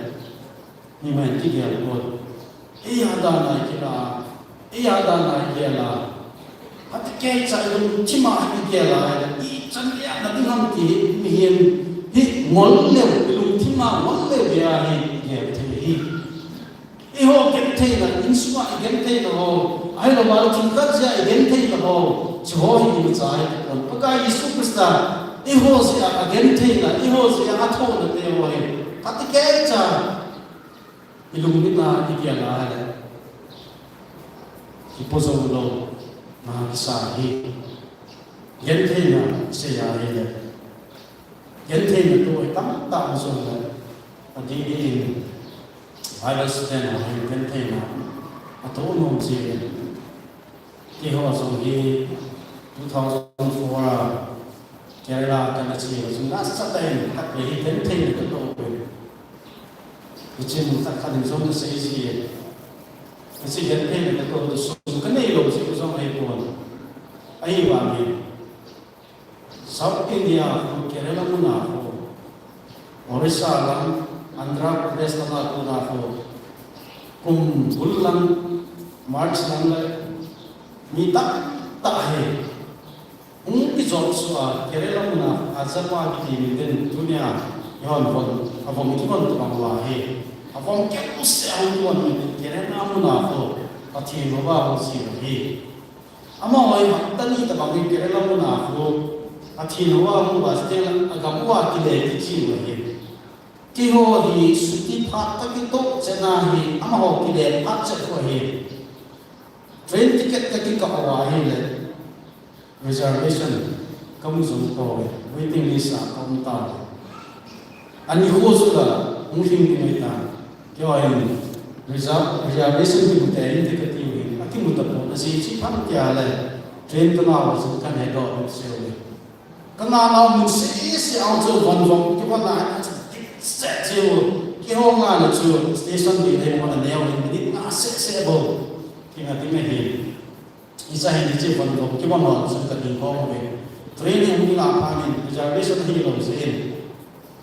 ni mai ti ya ko e ya da na ki la hat ke cha lu chi ma hi ke la i chân ya là tiếng hâm kỹ hiền hi ngón lều lùng thi mà ngón lều bia hi hiền thì hi iho kiến thế là in suy kiến thế là hồ ai là bảo chúng ta sẽ kiến thế là hồ chỉ hồ hi bị trái còn bất cái Giêsu Christa iho sẽ kiến thế là iho sẽ ăn thô là thế hồ phát cái cha ilung nít na ikia là ai ipozo lo mà sa hi kiến thế là sẽ ra hi là kiến thế là tôi tắm tạo rồi là đi đi Bible study na kiến thế là tôi nói gì thì họ dùng đi 2004 Kerala cái là gì chúng ta sẽ đây các cái kiến thế là cái tôi 지금 딱 하는 정도 세이지 그래서 연패는 또 순간에로 지금 좀 해본 아이와미 사우디아라고 케레라문하고 오리사랑 안드라프레스나고 kum bulan March nang mita tahe ungki jobsua Kerala muna azapa ki miden dunia yon bon abom kibon to bangwahe abom keus ang tuan Kerala muna ko pati roba si hi ama oi hattani ta bangi Kerala muna ko pati roba mu bastel agamwa kile ki hi ki ho hi suti phat ta ki to chena hi ama ho ki le phat che ko hi train ticket ta ki ka wa hi le reservation kam zum ko waiting list a kam ta ani ho su la moving ni ta ki wa hi reservation ki ta in ticket ti hi aki mu ta ko si chi pham kya le train ta ma su kan he do se le kana na mu se ao zo von von ki wa na sẽ chiều cái hôm mà là chiều station đi đây mà là neo lên đi ngã sẽ bầu thì là tiếng này thì isa hindi chiều phần đầu cái bọn họ sẽ cần đi có về training cũng làm pha nên reservation thì lâu sẽ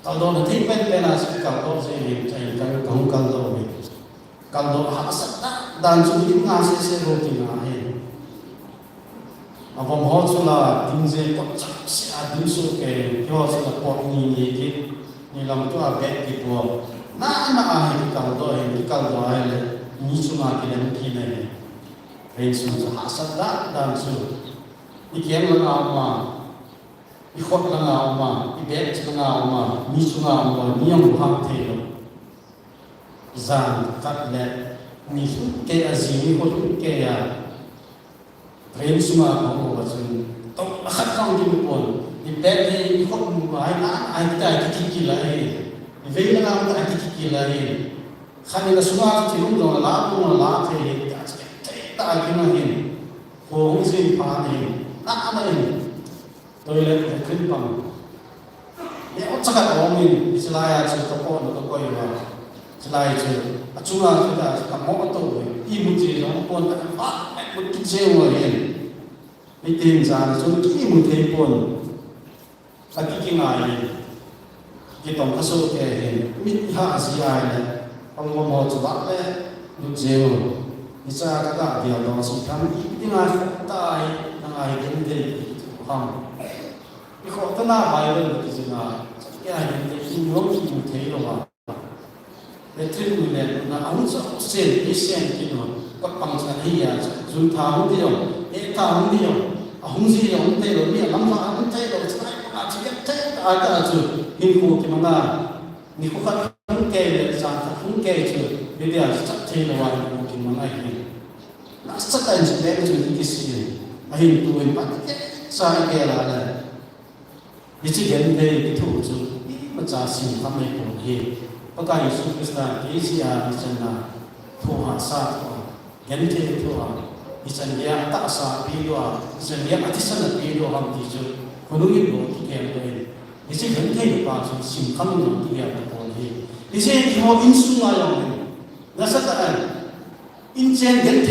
kalau đó là thích bên bên là sẽ kalau đó sẽ đi chạy cái không cần đâu về kalau đó họ sẽ đàn chú đi ngã sẽ bầu thì ngã hết vòng họ cho là tiếng gì có chắc sẽ đứng số cái họ sẽ là bọn nhìn gì ni lam tu a bet ki po na a hi ka do hi ka do ai le ni chu ma ki lam ki ne rein su ha sa da dan su ni kem la nga ma i khot la nga ma i bet la nga ma ni chu nga ma ni yang ha the lo zan kat le ni su ke a zi ni ko ke ya rein su ma ko ba chu to a khat kang ki po thì bé thì không có ai ta cái lại vì là làm cái lại khăn là số nào thì lúc đó là lá thì ta cái này không gì phá này đã này tôi lên phảiขึ้นbằng nếu chắc là ông mình Israel sẽ có con nó có coi vào Israel sẽ chúng ta sẽ có mỗi tổ im gì nó con phát một chút xíu rồi đi tìm ra chúng chỉ một thế con cái ngày cái tổng số cái mít hạ gì ai này ông một chỗ bắt đấy lúc chiều đi ra các đại biểu đó sự tham cái ngày tại ngày đến đây không cái khó khăn nào bài lên cái gì mà cái ngày đến đây những lúc mình thấy rồi mà để thêm mình này là ông sẽ xem cái nó các bằng sản hi à dùng tháo không đi đâu để tháo không đi đâu không gì ông thấy rồi bây giờ lắm mà ông thấy rồi chỉ thế ai cả chứ hình cụ thì mà là ni có phát không kê để sản không kê chứ bây giờ chắc thế là hoàn cụ thì mà này nó rất là chỉ để cho những cái gì mà hình cụ mình bắt cái sai kê là như chỉ hiện đây cái thủ chứ mà trả xin thăm này cũng gì bất cả những sự cái cái gì à chân là thu hạ sa hiện thế thu hạ như chân nhà ta sa pi doa chân nhà mà chỉ san là pi doa ham thì chứ còn lúc đó thì em tôi thì sẽ hiện thấy được bao nhiêu sinh khăm nó thì em tôi thì sẽ họ in sung ai ông nó sẽ là in trên hiện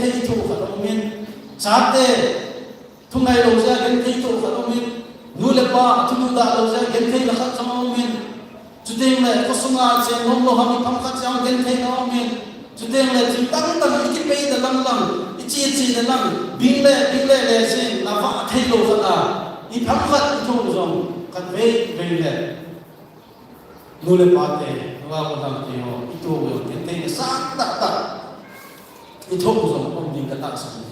thấy thu cả ông mình sát thế thu ngày đầu ra hiện thấy thu cả ông mình nuôi lên ba thu đã đầu ra hiện thấy là khác trong ông mình chú tiên là có sung ai trên hôm lo ham tham khát trong hiện thấy ông mình chú tiên là chỉ tăng cái bây giờ lăng lăng chỉ là lăng bình lệ lên trên là vạ thay đồ ra i phang khat i thong zong kan ve le nu le pa te wa ko dang te ho i to wo te te sa ta i thong zong om ding ka ta sa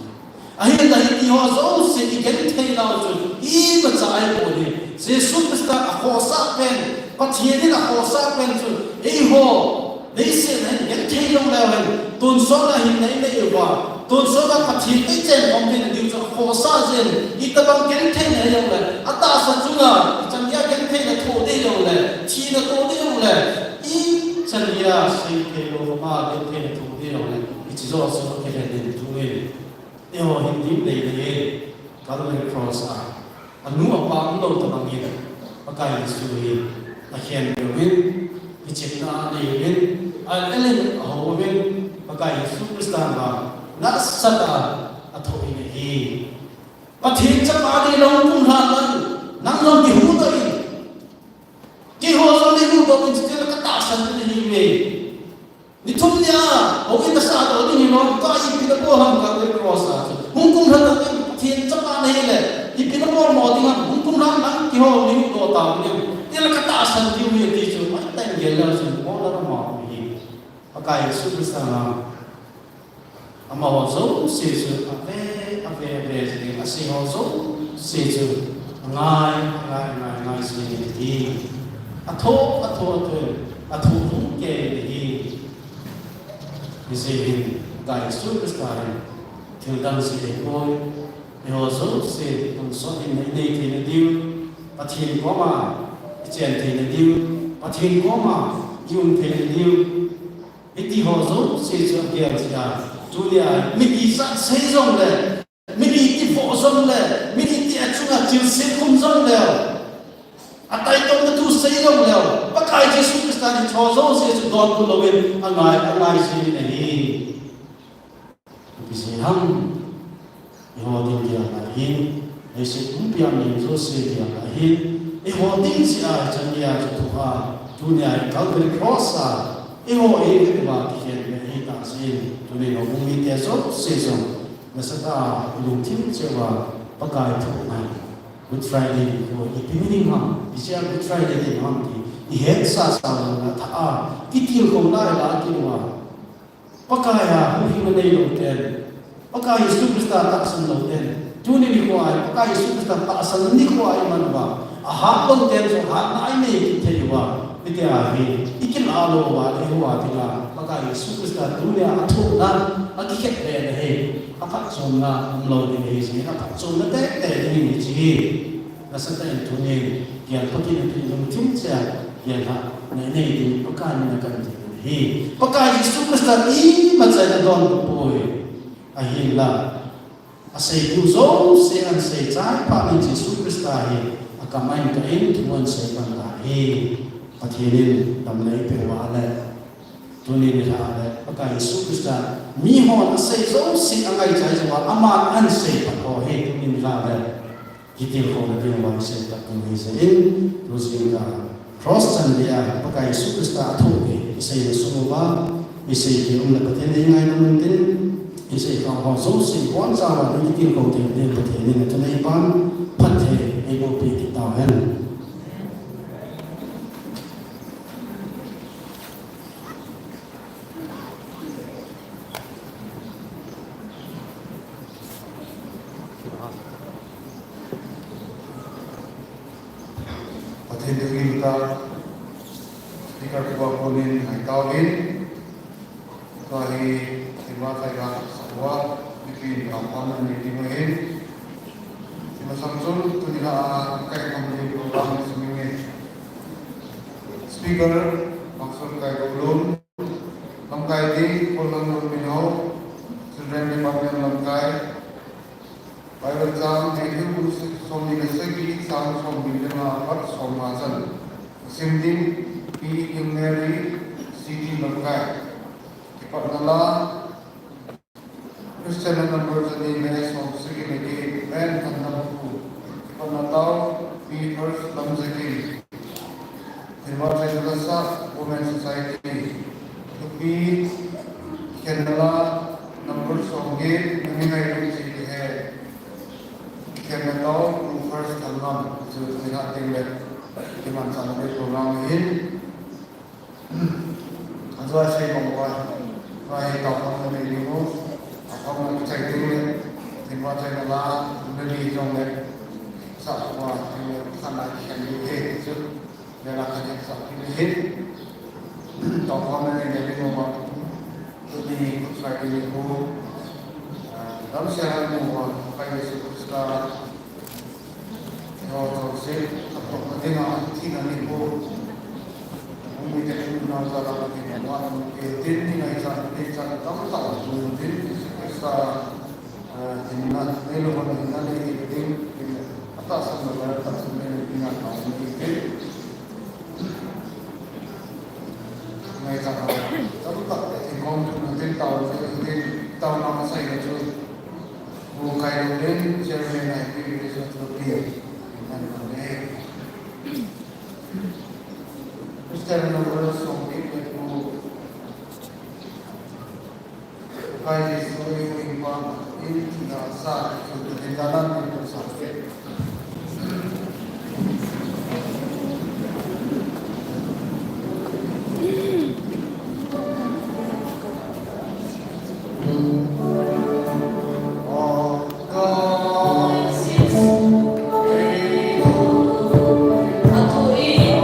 ai la hi ho zo se i gen te na zo i ba cha ai ko ni Jesus Christ a ho sa pen pa thie ni la ho sa pen zo ei ho nei se nei gen te yong la wen tun so la hin nei nei wa tun so la pa thie ei chen om ni di zo ho sa zen i ta bang gen te nei yong la ata sa chu nga chang ya gen te na tho de yong la chi na to de yong la i chang ya sei te lo ma gen te na tho de yong la i chi zo so ke le de tu ni eo hindi dei dei Calvary cross anu apa lo ta bang ni pakai su hi a khen de win i chek na de win a elen a ho win pakai su Krista ba na sata a tho ni hi pa thik cha pa de lo kum ha lan nang lo ki hu ta in ki ho so ni hu ba min chi ka ta san ni hi we ni thum nya ho in ta sa do ni no ka i pi da ko ham ka de cross a hung kum ha ta thik cha pa nei le i pi da ko mo ding ha hung kum ram nang ki ho ni do ta ni ni la ka ta san ti wi ti chu ma ta ngel la su mo la ma hi pakai su Krista na ama ho zo se su ave se a se ho zo se su ngai se ni ti a tho hung ke ni ni se hin kai su Krista til dang se de koi ni ho zo se tum so in nei ti ni diu pathin ko ma chen ti ni diu pathin ko ma yun ti ni diu iti ho zo se su ke sia Julia mi ki sa se zong le mi ki ti fo zong le mi ki ti a chunga til se kum zong le atai tong tu se zong le pa kai Jesus Christ ni cho zo se su don ku lo win angai se ni ni bi se ham ho ding dia la hin e se kum pian ni zo se dia la hin e ho ding si a chan dia tu ha Julia Calvary cross a e ho e ke ba ki hen ni ta sin tu ni no bumi te so se so na sa ta lu tim che wa pa kai thu na Good Friday ko evening ha bisya Good Friday ni ham ki i he sa na tha a ki til ko na la ki wa pa kai ha hu hi ma nei lo ten pa kai Jesus Christ ta san lo ten tu ni ko ai pa kai Jesus Christ ta san ni ko ai man wa a ha kon ten so ha na ai nei ki the wa ite a hi ikin alo wa le wa ti la pakai Jesus Christ dunia athu na akikhet le ne he apa som na lo ni he si apa som na te ni ni chi na sa ta tu ni kian pakin ni dum tim cha kian ha ne ne di pakai na kan ti he pakai Jesus Christ i ma cha na don poi a hi la a sei tu zo se an sei chai pa ni Jesus Christ hi akamai ka in tuan se pan la he pathirin dam nei pe wa le tu ni ni ha le pakai Jesus Christ mi ho na sei zo si angai chai wa ama an sei pa ho he tu ni ha le kitil ho na de wa se ta kun ni se in tu sin ka cross chan dia pakai Jesus Christ athu ke sei na sumo ba i sei ki um na pathin ni ngai na mun tin i sei ka ho zo si kon sa wa ni kitil ho te de pathin ni na nei pan phat the e bo pi ki ta hen kita jika kita boleh kawin kali terima saya semua bikin kampanye di timur Sima Samsul tu tidak kayak kampanye program seminggu speaker maksud kayak belum langkai di Pulau Minau sedang dipanggil langkai Bible jam jadi somi nesegi sang somi lima empat somasan simdim pi ingeri siji langkai kipatna Christian number jadi mes som segi lagi men anamku kipatna tau pi first lamzeki Himar Jasa Women Society pi kendala number songe mengenai segi Kaya to first talon to tidak tinggal di mana sampai program ini. Azwa saya bawa baik tahun ini dulu, apa mau cek dulu, timba saya lah, beli jomel, sakwa ini sana yang ini itu, dalam kerja sak ini, tahun ini jadi bawa ini saya ini dulu, dalam saya bawa kayak suka yo saya apa mendengar tinggal ini dulu. Mungkin kita nak jalan lagi, orang kita ni kita tahu tahu, mungkin kita jenis ni loh mana ni kita atas sebenarnya atas sebenarnya dengan tahu kita, mereka tahu tak ekonomi mungkin tahu nama saya itu bukan mungkin cermin Haipi itu lebih mana ni. Secara nomor songit itu kaji sebagai imam ini tidak sah untuk jalan itu sakit. Aku ingin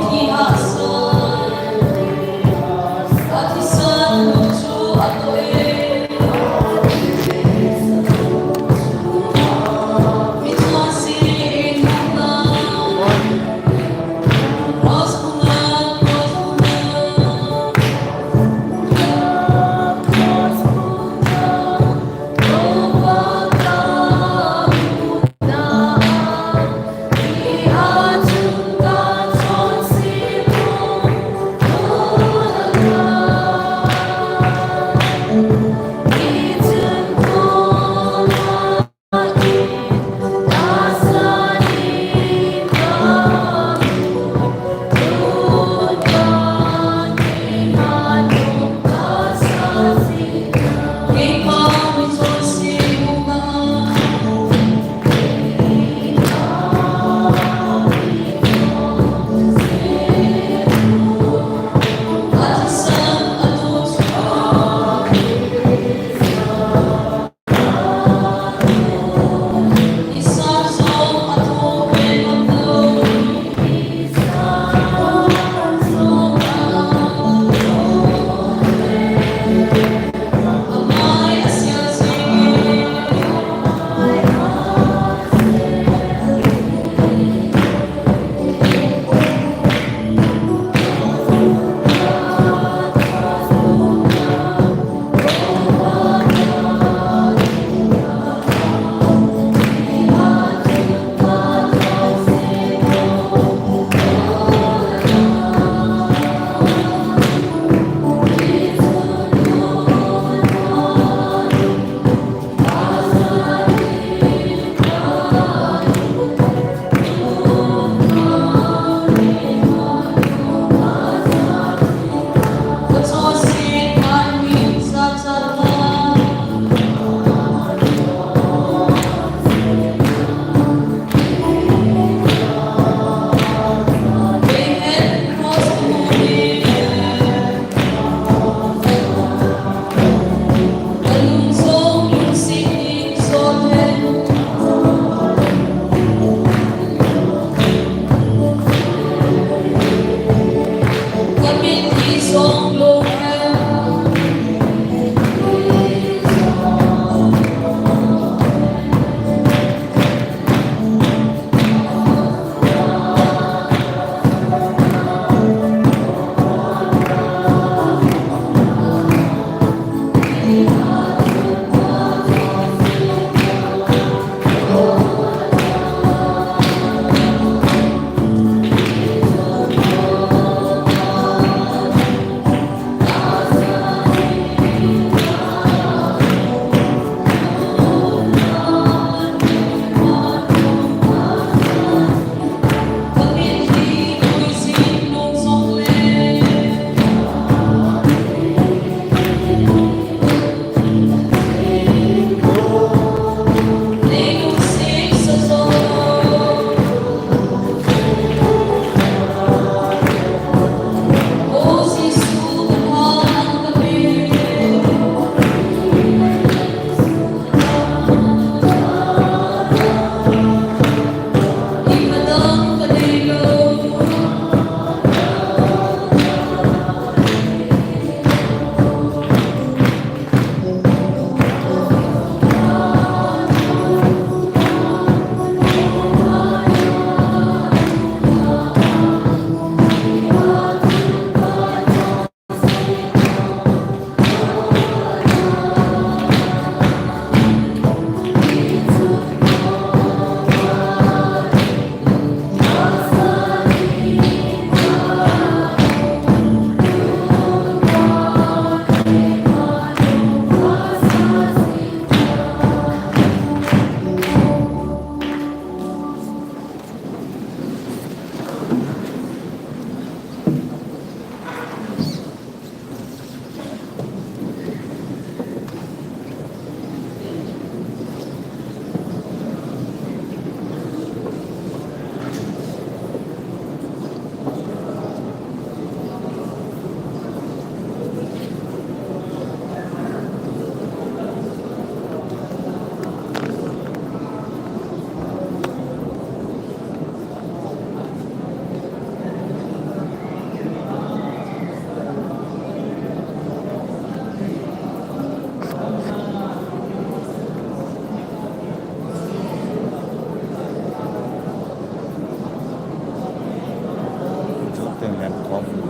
and calm.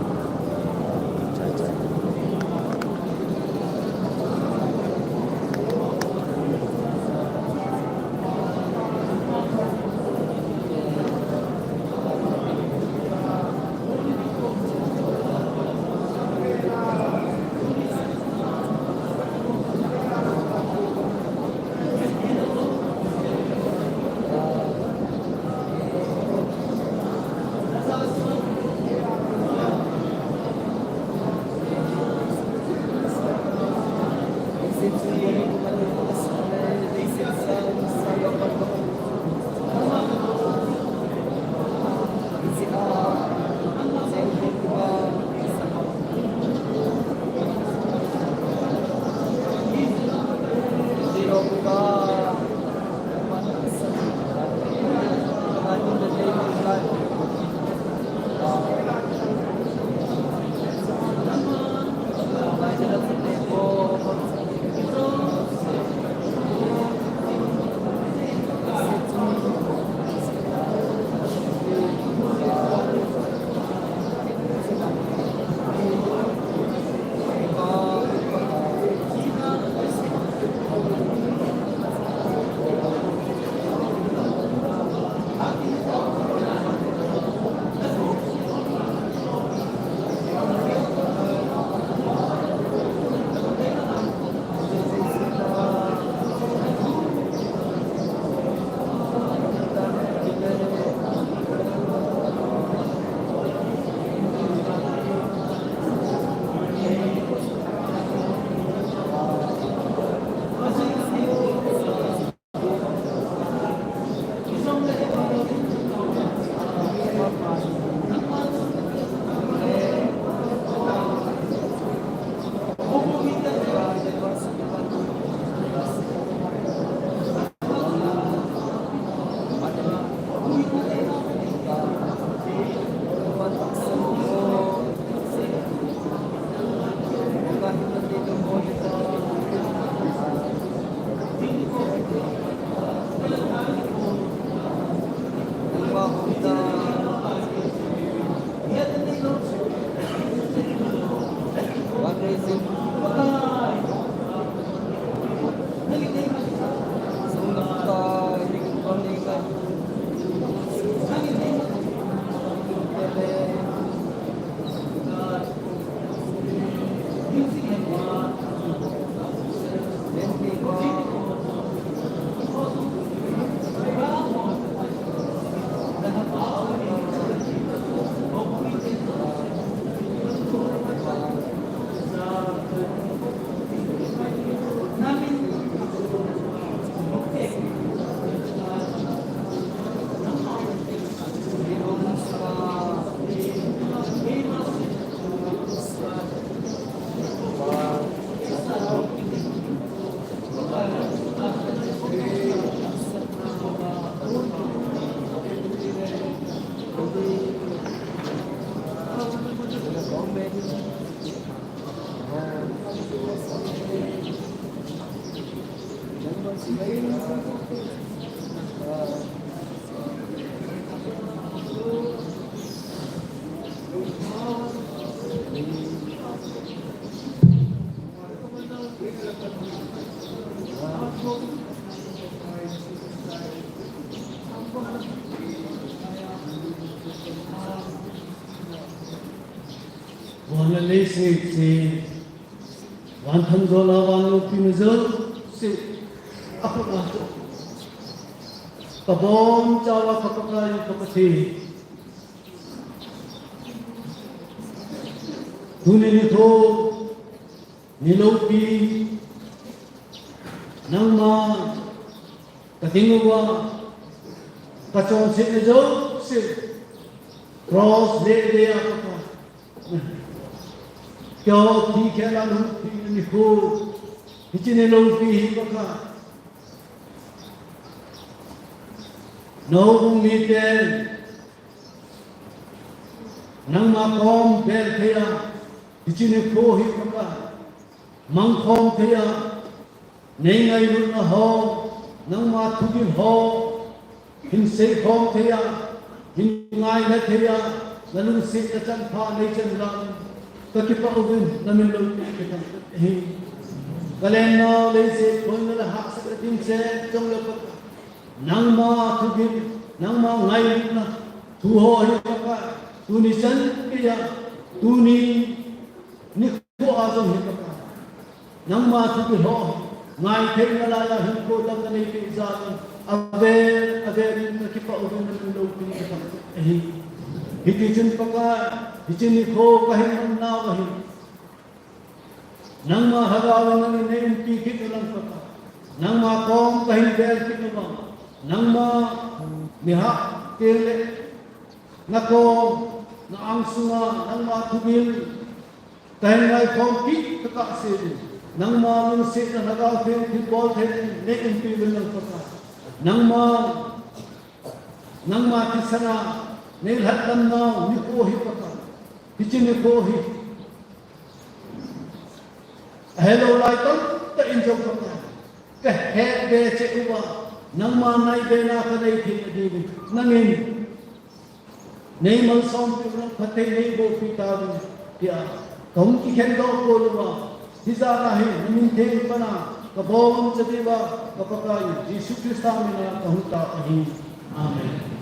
si wan tham do la wan lo pi me zo si apa ka ta bom cha wa ka ka yu ka thi duni ni tho ni lo pi nang ma ka ting wa ka chon si ne zo si cross de apa ka Kyo ti kela lu ti ni ko hichine lo pi baka no mi ten nang ma kom bel thea hichine ko hi baka mang kom thea nei ngai lu na ho nang ma thu gi ho hin se kom thea hin ngai na thea lalu sit acan pha nei chen lang ka ki pa uvin namin lo ki tam hi galen no le se kon la hak sa tin se trong lo pa nang ma thu bin nang ma ngai na thu ho hi pa tu ni san ki ya tu ni ko a zo hi pa nang ma thu bi ho ngai thei na la ya hi ko lam na nei ki za ave na ki pa uvin namin lo ki tam hi Hiti paka hiti ko kahit na kahit nang mahagawan ng inaimpi kit lang paka nang makong kahit bel kit naman nang miha kele nako na ang sunga nang matubil kahit ngay kong kit kakasin nang mamunsit na nagawin kipol kahit inaimpi lang paka nang matisana Nil hatlam na ni kohi paka, hichi ni kohi. Hello laiton ta injong paka. Ke he be che uwa nang manai be na ka nei thi adi nangin. Nei mal som pi na phate nei bo pi ta ya. Tom ki khen do ko luwa. Hiza na hi namin the pana ka bom chadiwa ka paka Yesu Krista mi na ka hunta ahi. Amen.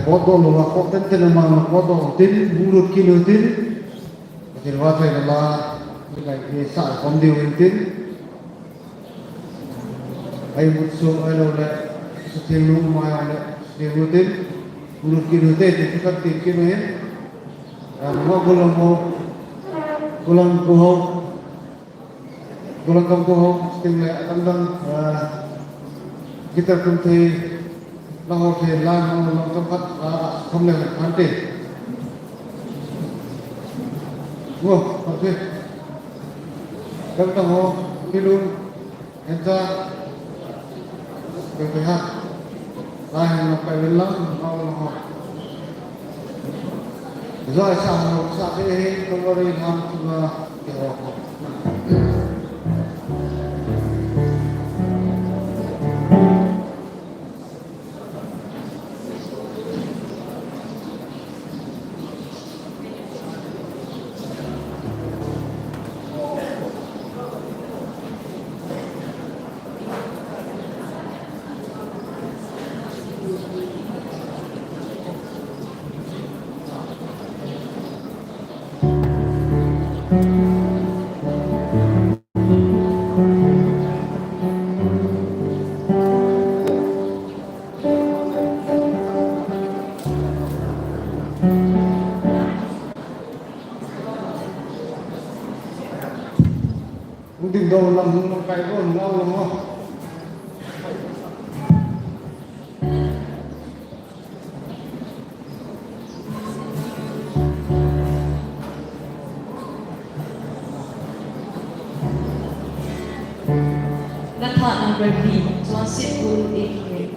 Kodo lo ko tente na ma kodo tin buru kilo tin ke wa thai la la ke sa kom de win tin ai mut so ai lo le su tin lu ma ya le de wu tin buru kilo te te ka tin kilo he mo golong ko ho golong kam ko ho tin le tang kita kum thei Lao thì làm nó trong phát không là phán tiền đúng không? Ok các tầng hồ đi luôn em ra được ha lại nó phải lên lắm nó họ rồi sao cái không có đi làm kiểu Đừng đâu làm cái con lâu lắm không? That part number B, so sit good in here.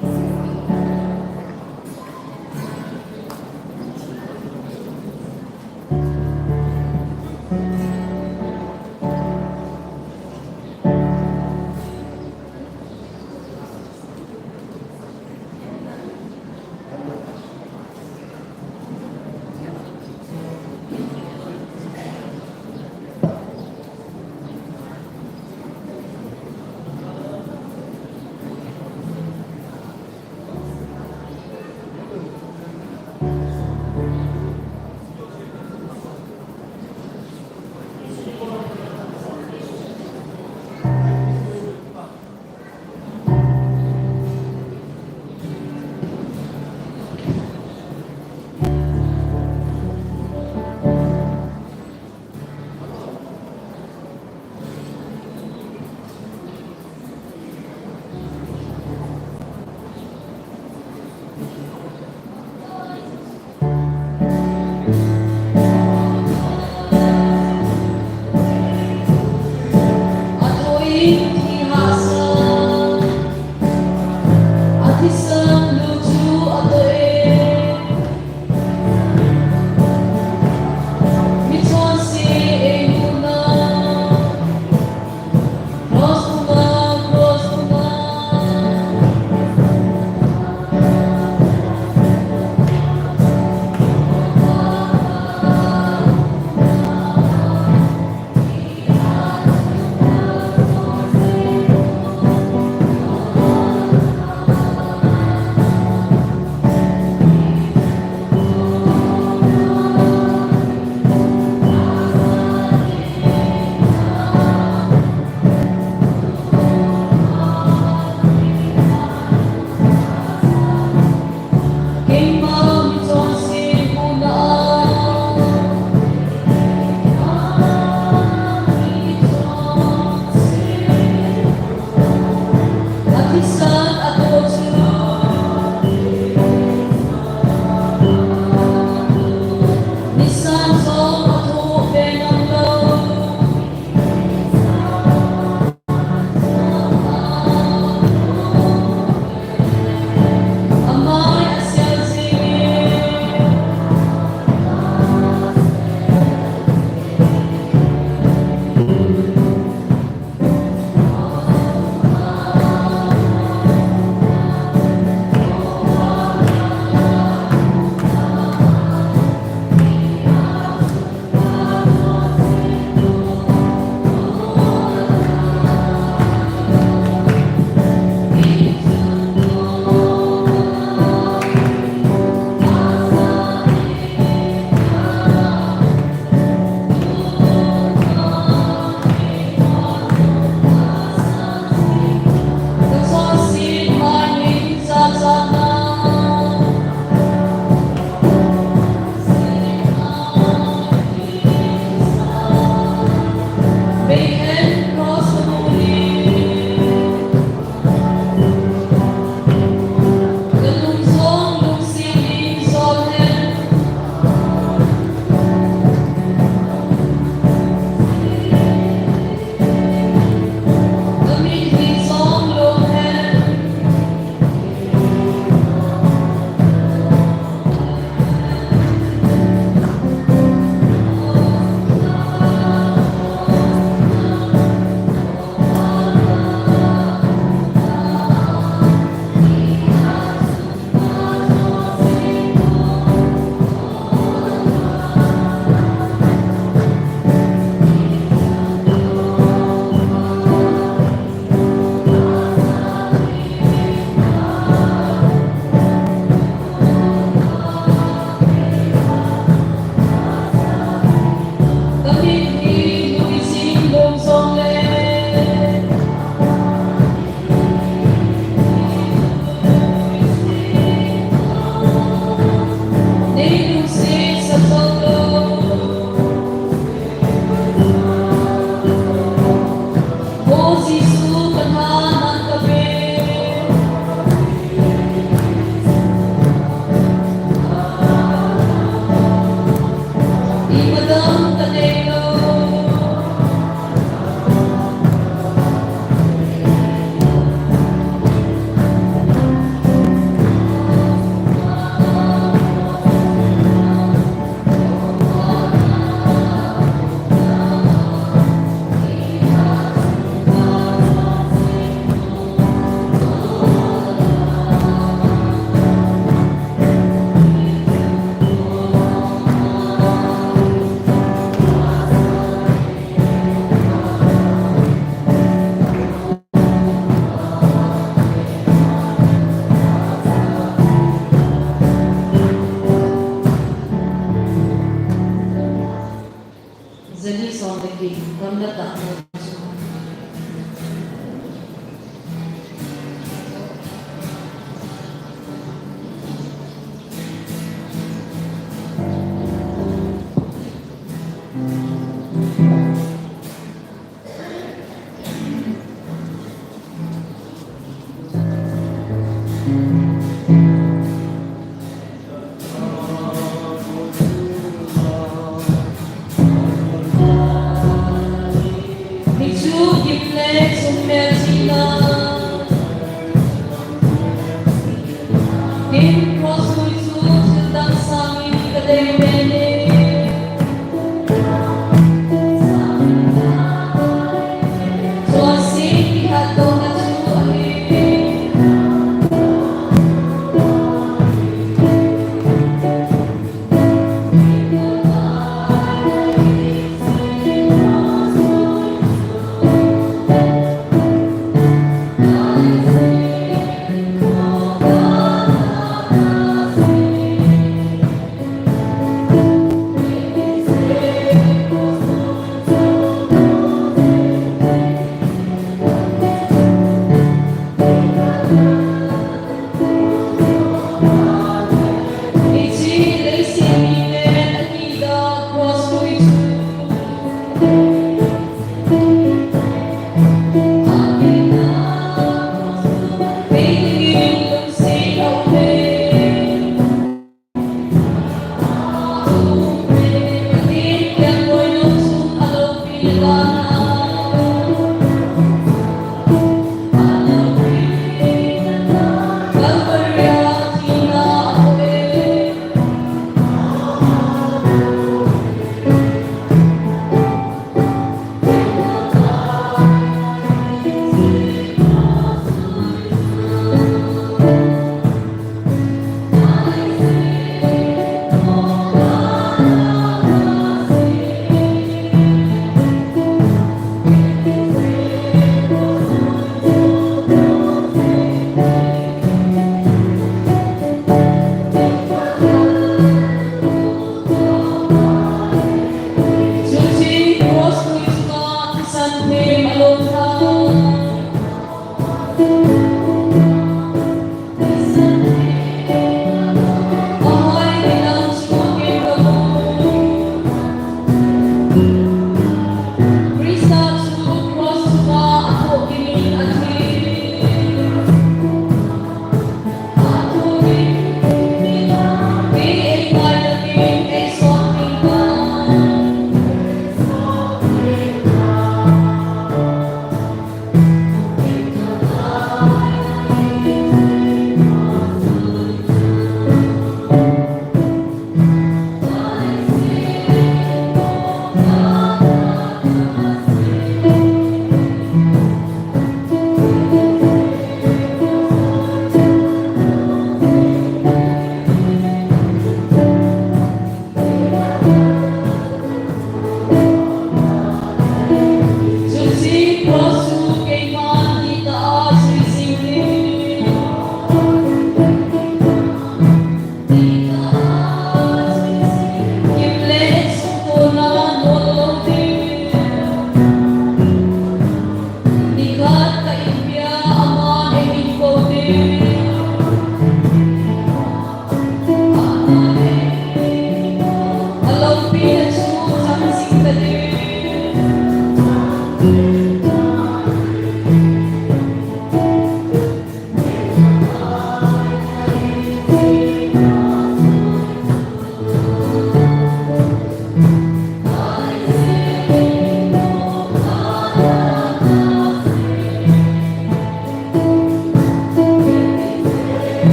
big from the taona.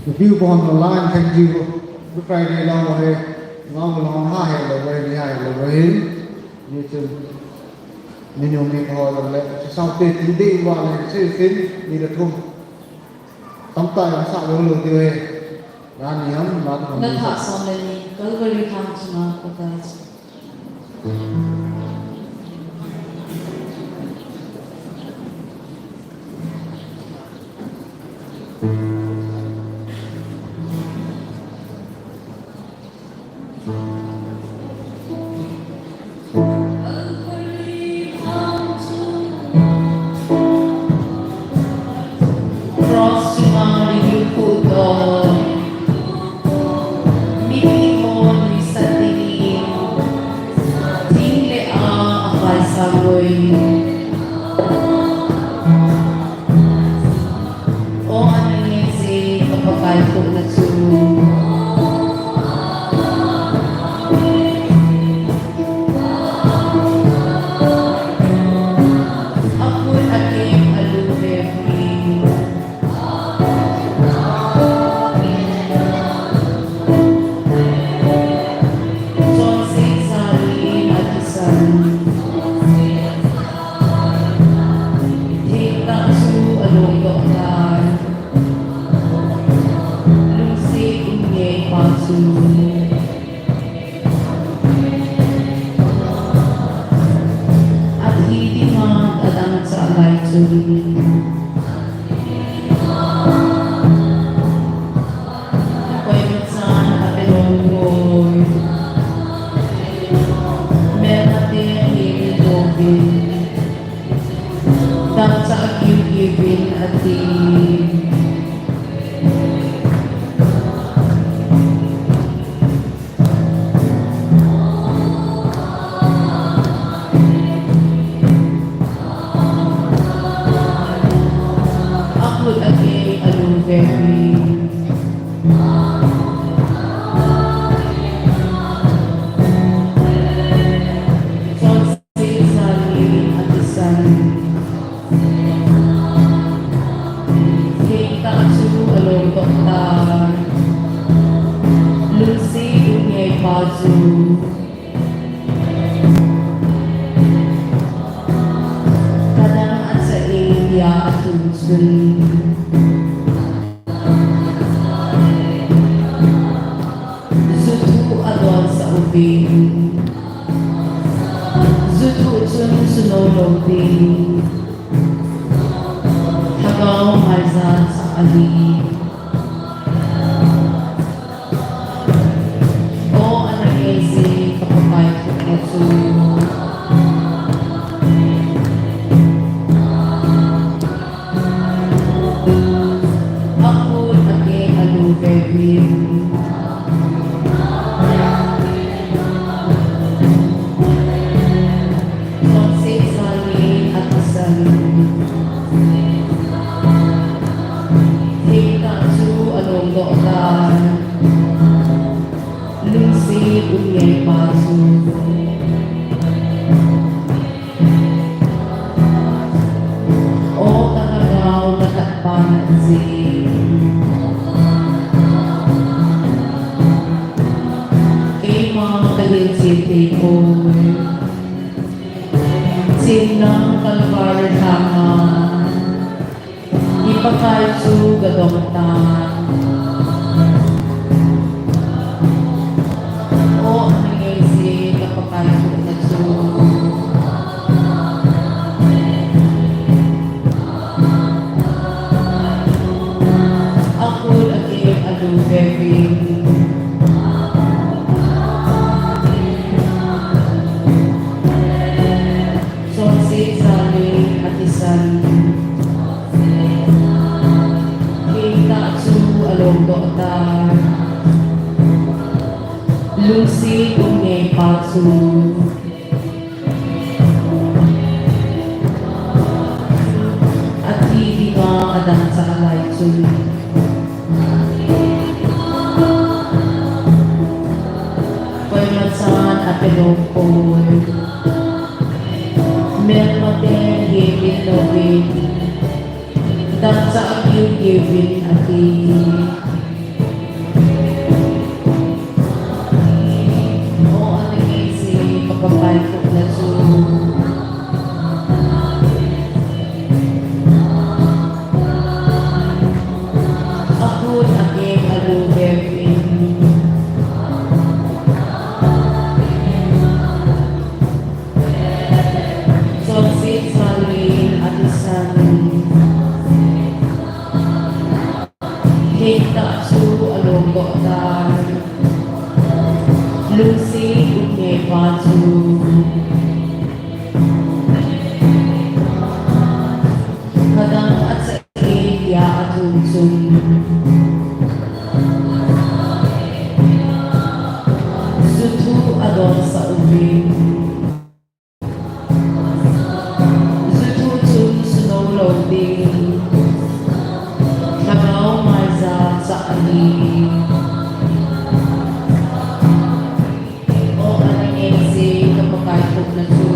the view on the line can you Good Friday long way long high the way behind the way như chừng mình hồi là sau tiền thì đi vào này sẽ xin đi được không tóm tay là sao đâu được tiêu hề ra nhiều mà Nó thả xong lên đi, có very come to know what that is. Cross to Mary, you put on. Bibimon, Wisatinim, Tingle ang akal saboy. O ano niya si kapakal ko na sunod. Ako'y aking alubebri. Sonsig salin at isan. Hikang su along doktan. Lusig ingay pasu. At hitimang adang sa alay tuli. Ako'y matsan at pinonggoy. Meron himilogin. Dang sa agiw-giwin at din. Ako'y aking alubebri. Sonsig salin at isan. Hikang su along doktan. Lusig ingay pasu. Kadang at sa India at Tunsuri. Zutu adon sa ubing. Zutu sun sunolobing. Hagaw marzan sa ali. O anagesi kapapay ko na su. Ako aking alubebin. Sonsig salin at isan. Hikang su along doktan. Lusig ingay pasu. O kakagaw na takpanansin. Kay mga kalinsiti ko. Sinang kalbarhangan. Ipakalsu gadongtan. O anagesi kapakalsu na su. Ako'y aking alubebin. Sonsig salin at isan. Hikang su along doktan. Lusig ingay pasu. At hitimang adang sa alay tuli. Ko'y matsan at pinongkoy. Meron himilogin. Dang sa agiw-giwin at din. aking alubevin. Sonsit salin atisan. Kita su alunggotan. Lucy uke patu. Kadang at sa iya atunsum. Sutu adon sa ubing. Sutu tun sunog loading. Magaw marza sa ali. O anangesi kapagkaitok na su.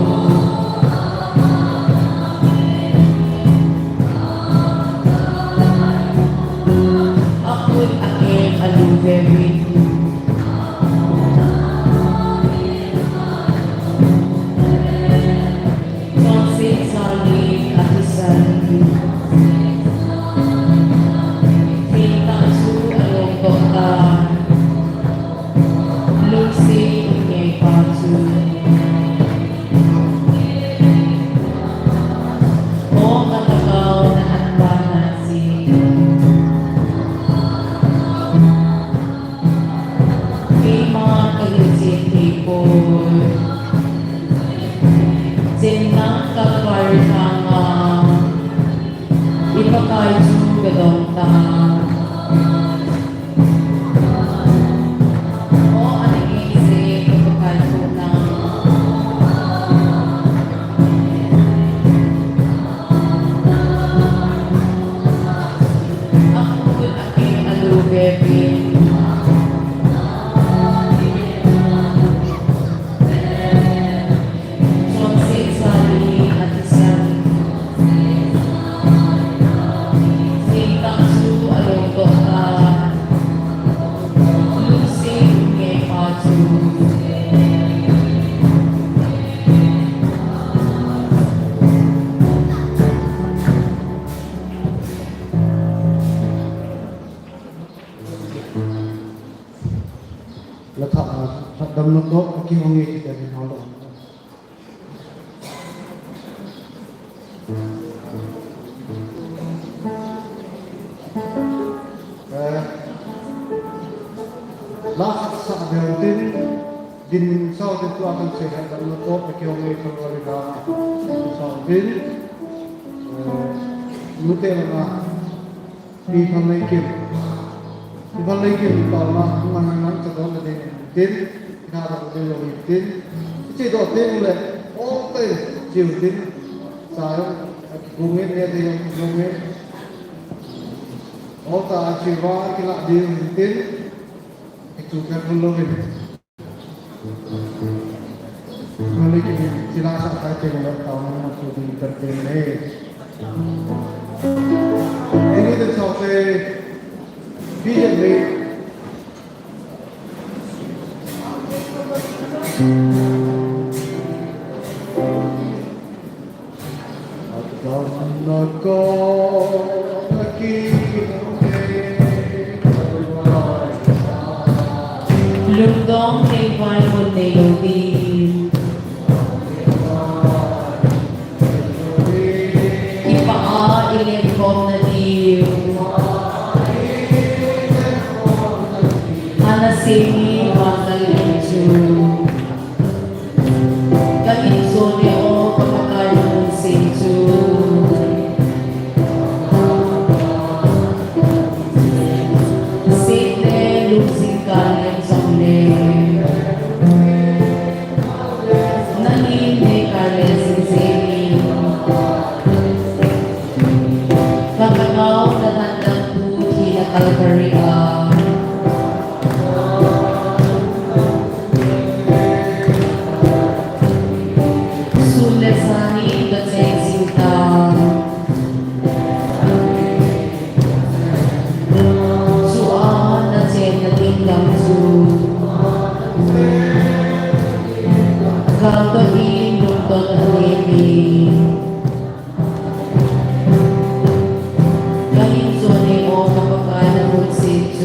Ako'y aking alubevin. Sonsit salin atisan. Kita su alunggotan. Lucy uke patu. O katakaw na atbanasi. Kima kalusin tipon. Sinang kapartanga. Ipakaju gadonta. O anangisi kapagkaitok na. Ako'y aking alubevin. Sonsit salin atisan. Sintang su alunggotan. Lucy uke patu. Letak dalam notebook bagi orang yang kita di halau. Lah saat dia din sau din tu akan sehat dalam notebook bagi orang yang keluarga sau din mutel na di pemaikim. Iban lagi taona mangan cakap ada tin, kita ada beli tin. Itu tin mulai, oh jiu tin, saya gungin dia yang gungin. Oh tak jiwa kita jiu tin, itu kan belum ini. Maliki sila sa kaya mulai taona na sudah tertin ini tu sampai Visionary. Lundong kay Bible melody. Ipaa ilimkom na diyo. Anasini Wangalinju. Kaminzone o kapakayon sinju. Sine lusikan samle. Nanine kare sinsini. Kakakaw na handang puti na kalkaria. Sulesani gatseng sintang. Suan na chen na tinggang su. Kagain lungkot alimi. Kahinso ni o kapakanan mo si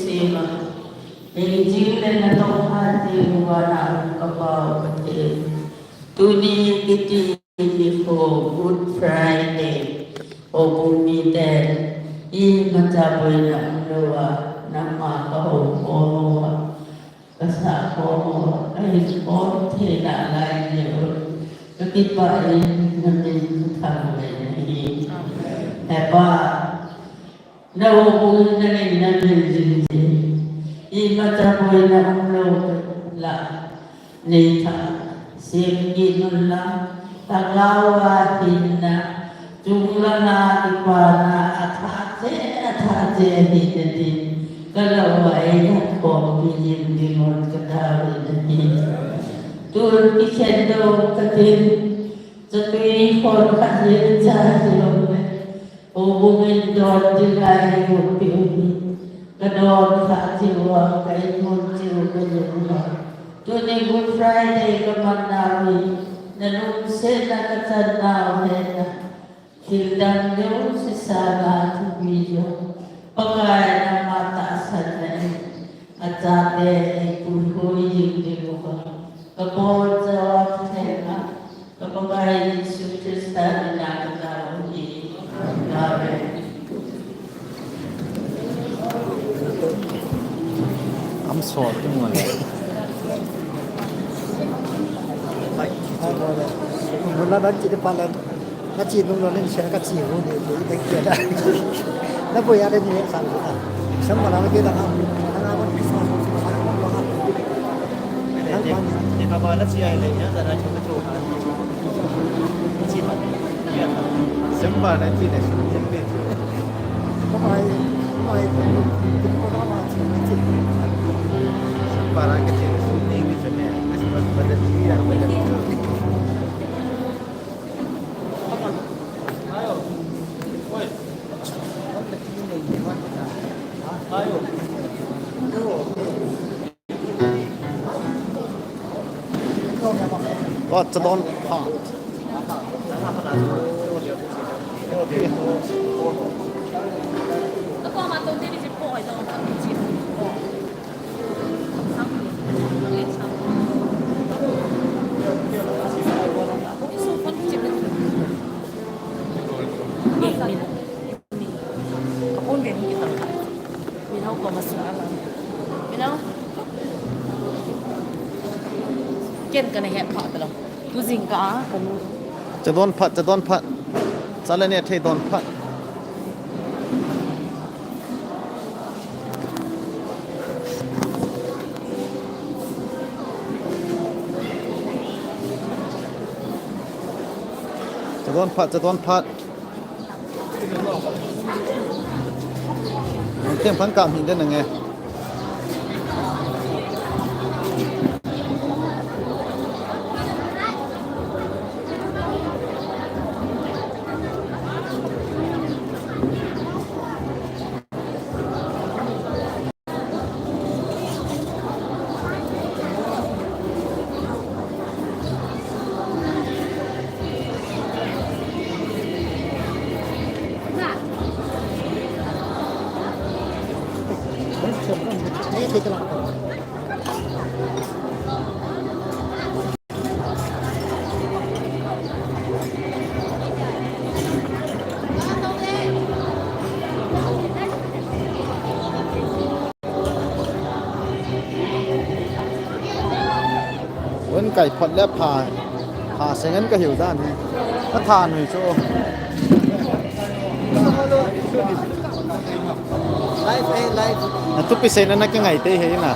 sila. Jinglen na tong hati wala kapag tuni kiti for Good Friday o bumiten mataboy na luwa na makahupo kasako ay konti na alay niyo katipain namin kami Haipa naupunin na rin namin mataboy na la nita singin na tagawatin na jumlah na ipana atate hidin kalaway na pumilin dimon kadawin na tur kisendo katin sa tuwing kon katin sa silong hubungin doon dilay upi kadon sa siwa kay muntiw kayo Tuni Good Friday kamanami nanungsin na katanaw na hildang niyo si Sana at video pagkaya na mataasan na at dati ay puloy yung dibuka kapag sa wakasena kapagkaya yung sutista na nakatawag ni Amen. I'm sorry mo mula na chỉ được là nó chỉ luôn lên xe cái chiều để đánh kia đã nó bây giờ đây như sao vậy sống mà nó kia là không nó vẫn bị sao thì các bạn đã chia lại nhớ là nó chúng ta chụp chỉ mà sống mà nó chỉ để sống biết có ai cũng có nó mà chỉ sống mà cái chuyện sống đi cái chuyện này cái chuyện mà để đi là bây giờก็จะโดนผ่า แล้วก็มาตรงที่ดิฉันปล่อยตรงทางจิตทั้งเล็กทั้งที่สุดคนจิตเป็นนี่ขบุนเป็นกี่ตังค์มีเท่ากับมาสุราแล้วมีเท่าเก่งกันในแหบขาดไปแล้วดูสิงกาผม จะโดนพัดสารเนี่ยเทโดนพัดจะโดนพัดเที่ยงพันกลางหินได้หนึ่งไงนี่คือกำลัง วันไก่ผัดและผ่าเสียงั้นก็หิวด้านนี้ถ้าทานหน่อยโชว์ live na tu pisay na nakingai te he na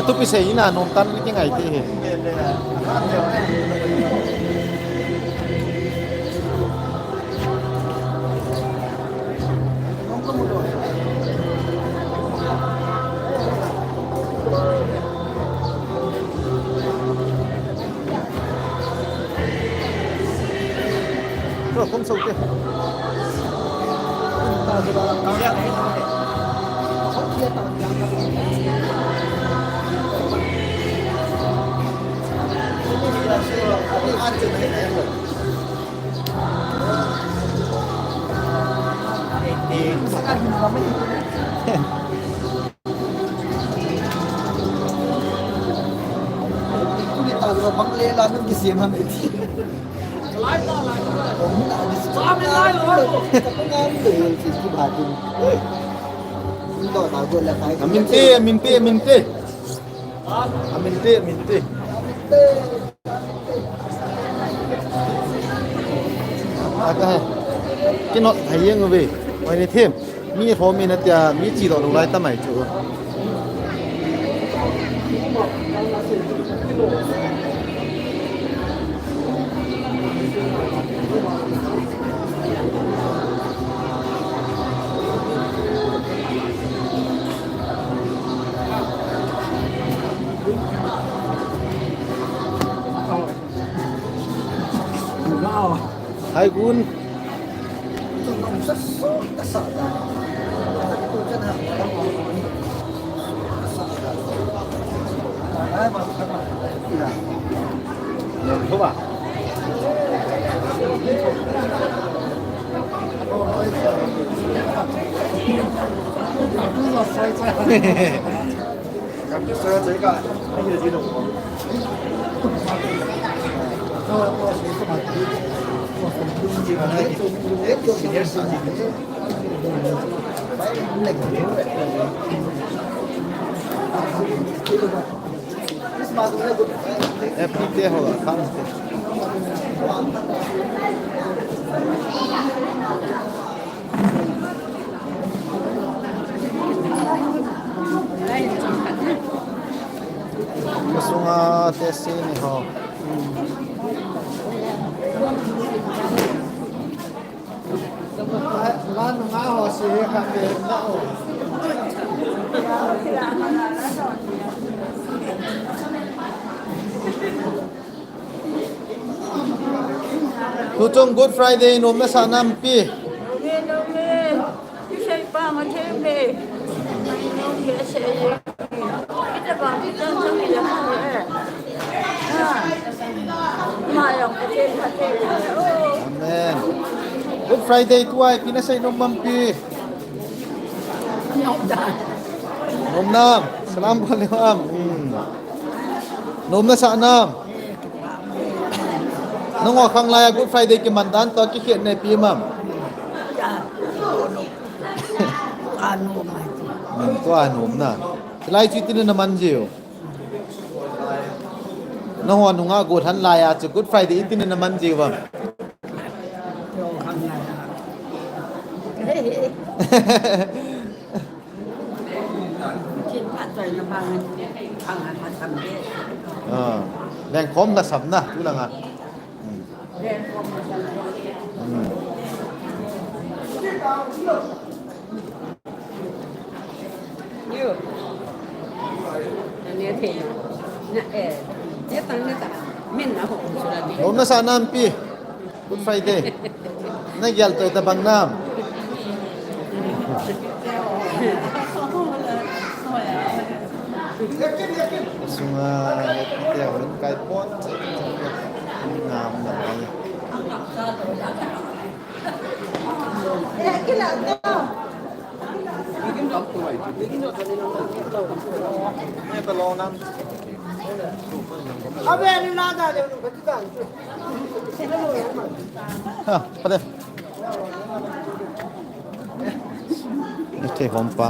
tu pisay na nom tan nakingai te he không sâu kia Ini tahu bang lela tu di sini mana itu. Kami lain loh. Tapi sisi baju. Itu tahu lah kayak. Aminte. Agak cái thấy riêng người về ngoài này thêm mi hồ mi nó tia mi chỉ đồ lại tâm mày chỗ hai gun coba FPT होगा खाना Masunga tesi ni ho. Lan nga ho si ka ke na ho. Tutung Good Friday nom na sanam pi. Saya paham macam ni. Minum biasa je. Kita bang kita macam ni lah. Mayang kecil. Amen. Good Friday tuai pinasay nom mampi. Nom nam. Salam alaikum. Nom na sanam. Nung wakang laya Good Friday ki mandan to ki khiet ne pi mam. To anom na. Lai chi tin na man jiu. Nung wa nunga go than laya chu Good Friday tin na man jiu bam. Đèn khóm là sầm na, chú là ngà. Hôm nay sao nam pi, Good Friday, nay gel tới ta bằng nam. Sunga kita orang kai pot, ngam nak ni. Ni belum nam. Apa yang ni nak ada ni kita. Ha, pada. Ini hompa.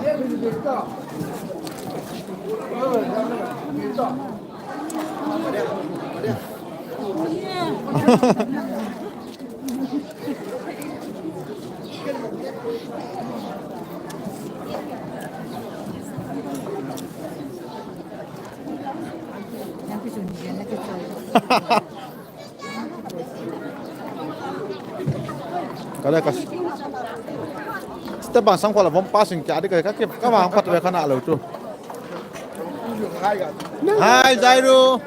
Kalau kas, setiap bang sang kalau bomba sing jadi kayak kau bang pat mereka nak lalu tu. Hi Zairu.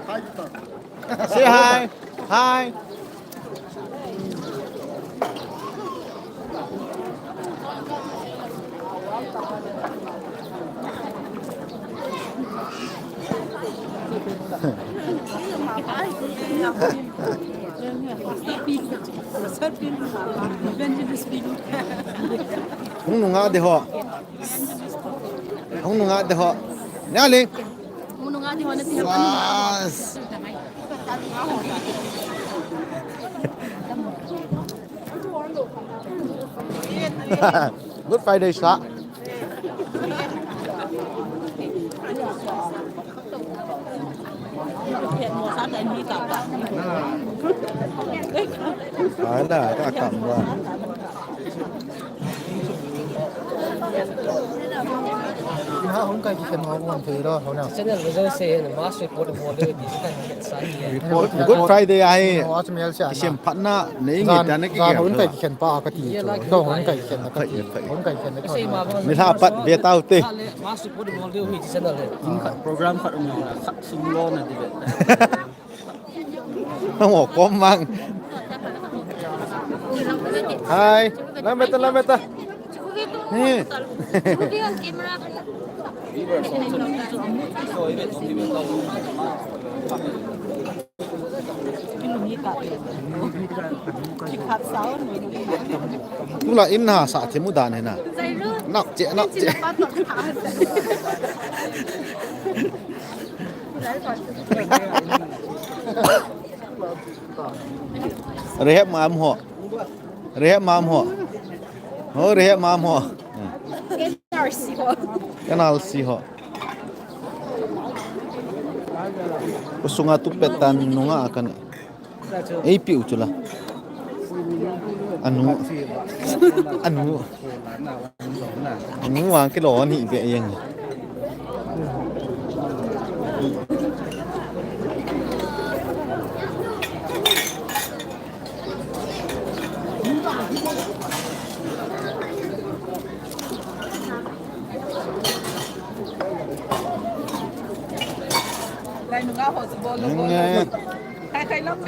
Say hi. Hi. Không nung ngã để họ. Không nung ngã để họ. Nè Linh. Wow. Good Friday shot. Phải là các cầm rồi. không cái chuyện họ còn thế đó họ nào Good Friday ai. họ sẽ mấy cái Xem phát na lấy người ta nó cái không cái kiểu. chuyện ba cái gì đó không cái chuyện cái gì không cái chuyện cái Mình ha bắt về tao tê. program phát âm là khắc sung lô này thì vậy Không có có mang. Hai, làm beta. Nè. Cũng là in hà sạ thế mu đàn này nè. Nọc chị. Rehat mam ho. Oh, rehat mam ho. Kenal si ho. Usunga tu petan nunga akan. Haipi ucula. Anu ang cái lò ni về yang.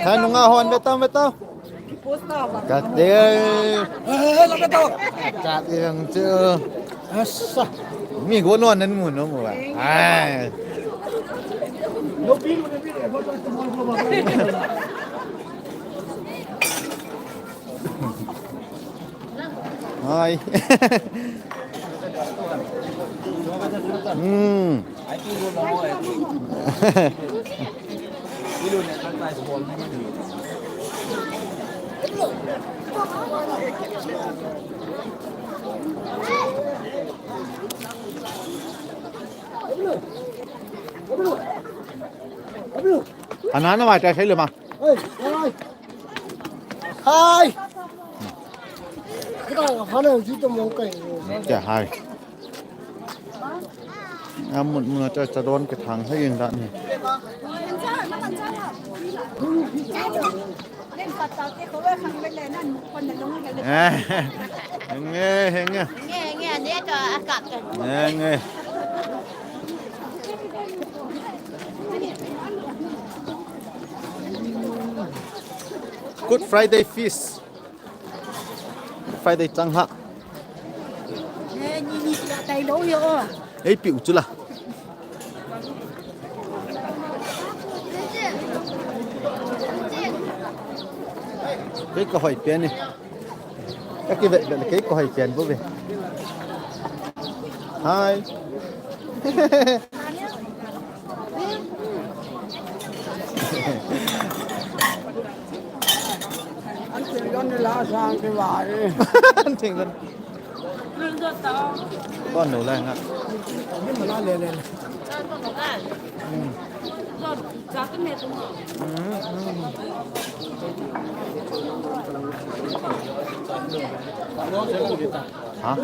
Hai nunga hon betul. Kat dia. Kat yang tu. Asa. Mi gono nan mu no mu. Ai. Hai. Anh nói nó mà trái thấy được mà. hai cái đó họ nào chỉ tụi mình cái Chả hai. Một mưa cho đón cái thằng thấy yên đạn này. Nghe. Nghe cho cặp Nghe. Good Friday feast. Friday chẳng hạn. Ấy biểu chứ là. Cái câu hỏi tiền này. Các cái vậy là cái câu hỏi tiền vô về. Hi. Anh chỉnh lên. Con nấu lên ạ. Hả?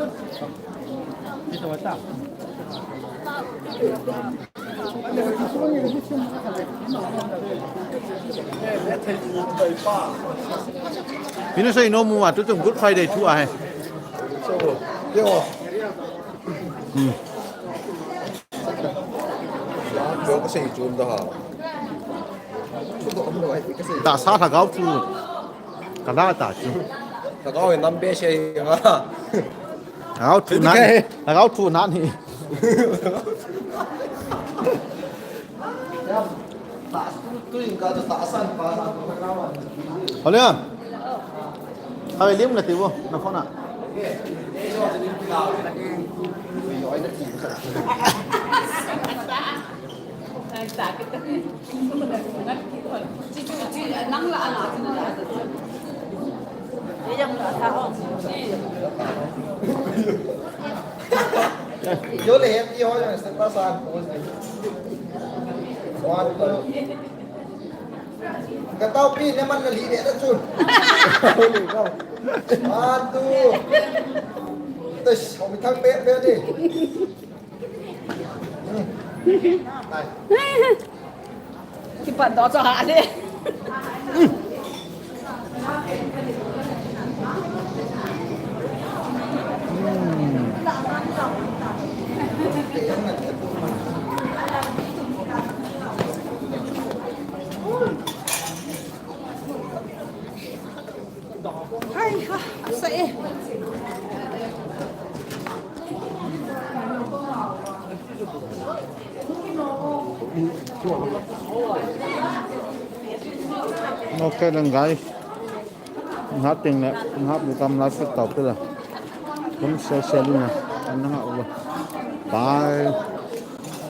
Pino say no mua tu tung Good Friday tu ai. có sự chun đó Đã sao thằng gấu tu. Cả đó đã chứ. thằng có năm bé xe mà Gấu tu nán. Gấu tu nán thì. Halo. Thôi liếm là tiêu nó không ạ. Yo le he dicho hoy me está pasando. Cuando cái tao pin nóมันlý để nó chun. Cuando tôi không bị thăng bé bé đi. Này. Kipat đó cho hạ đi. Hay quá, sẽ. Ok then guys, nothing that not become life stop lah. Cũng sẽ luôn nè, anh nó bye.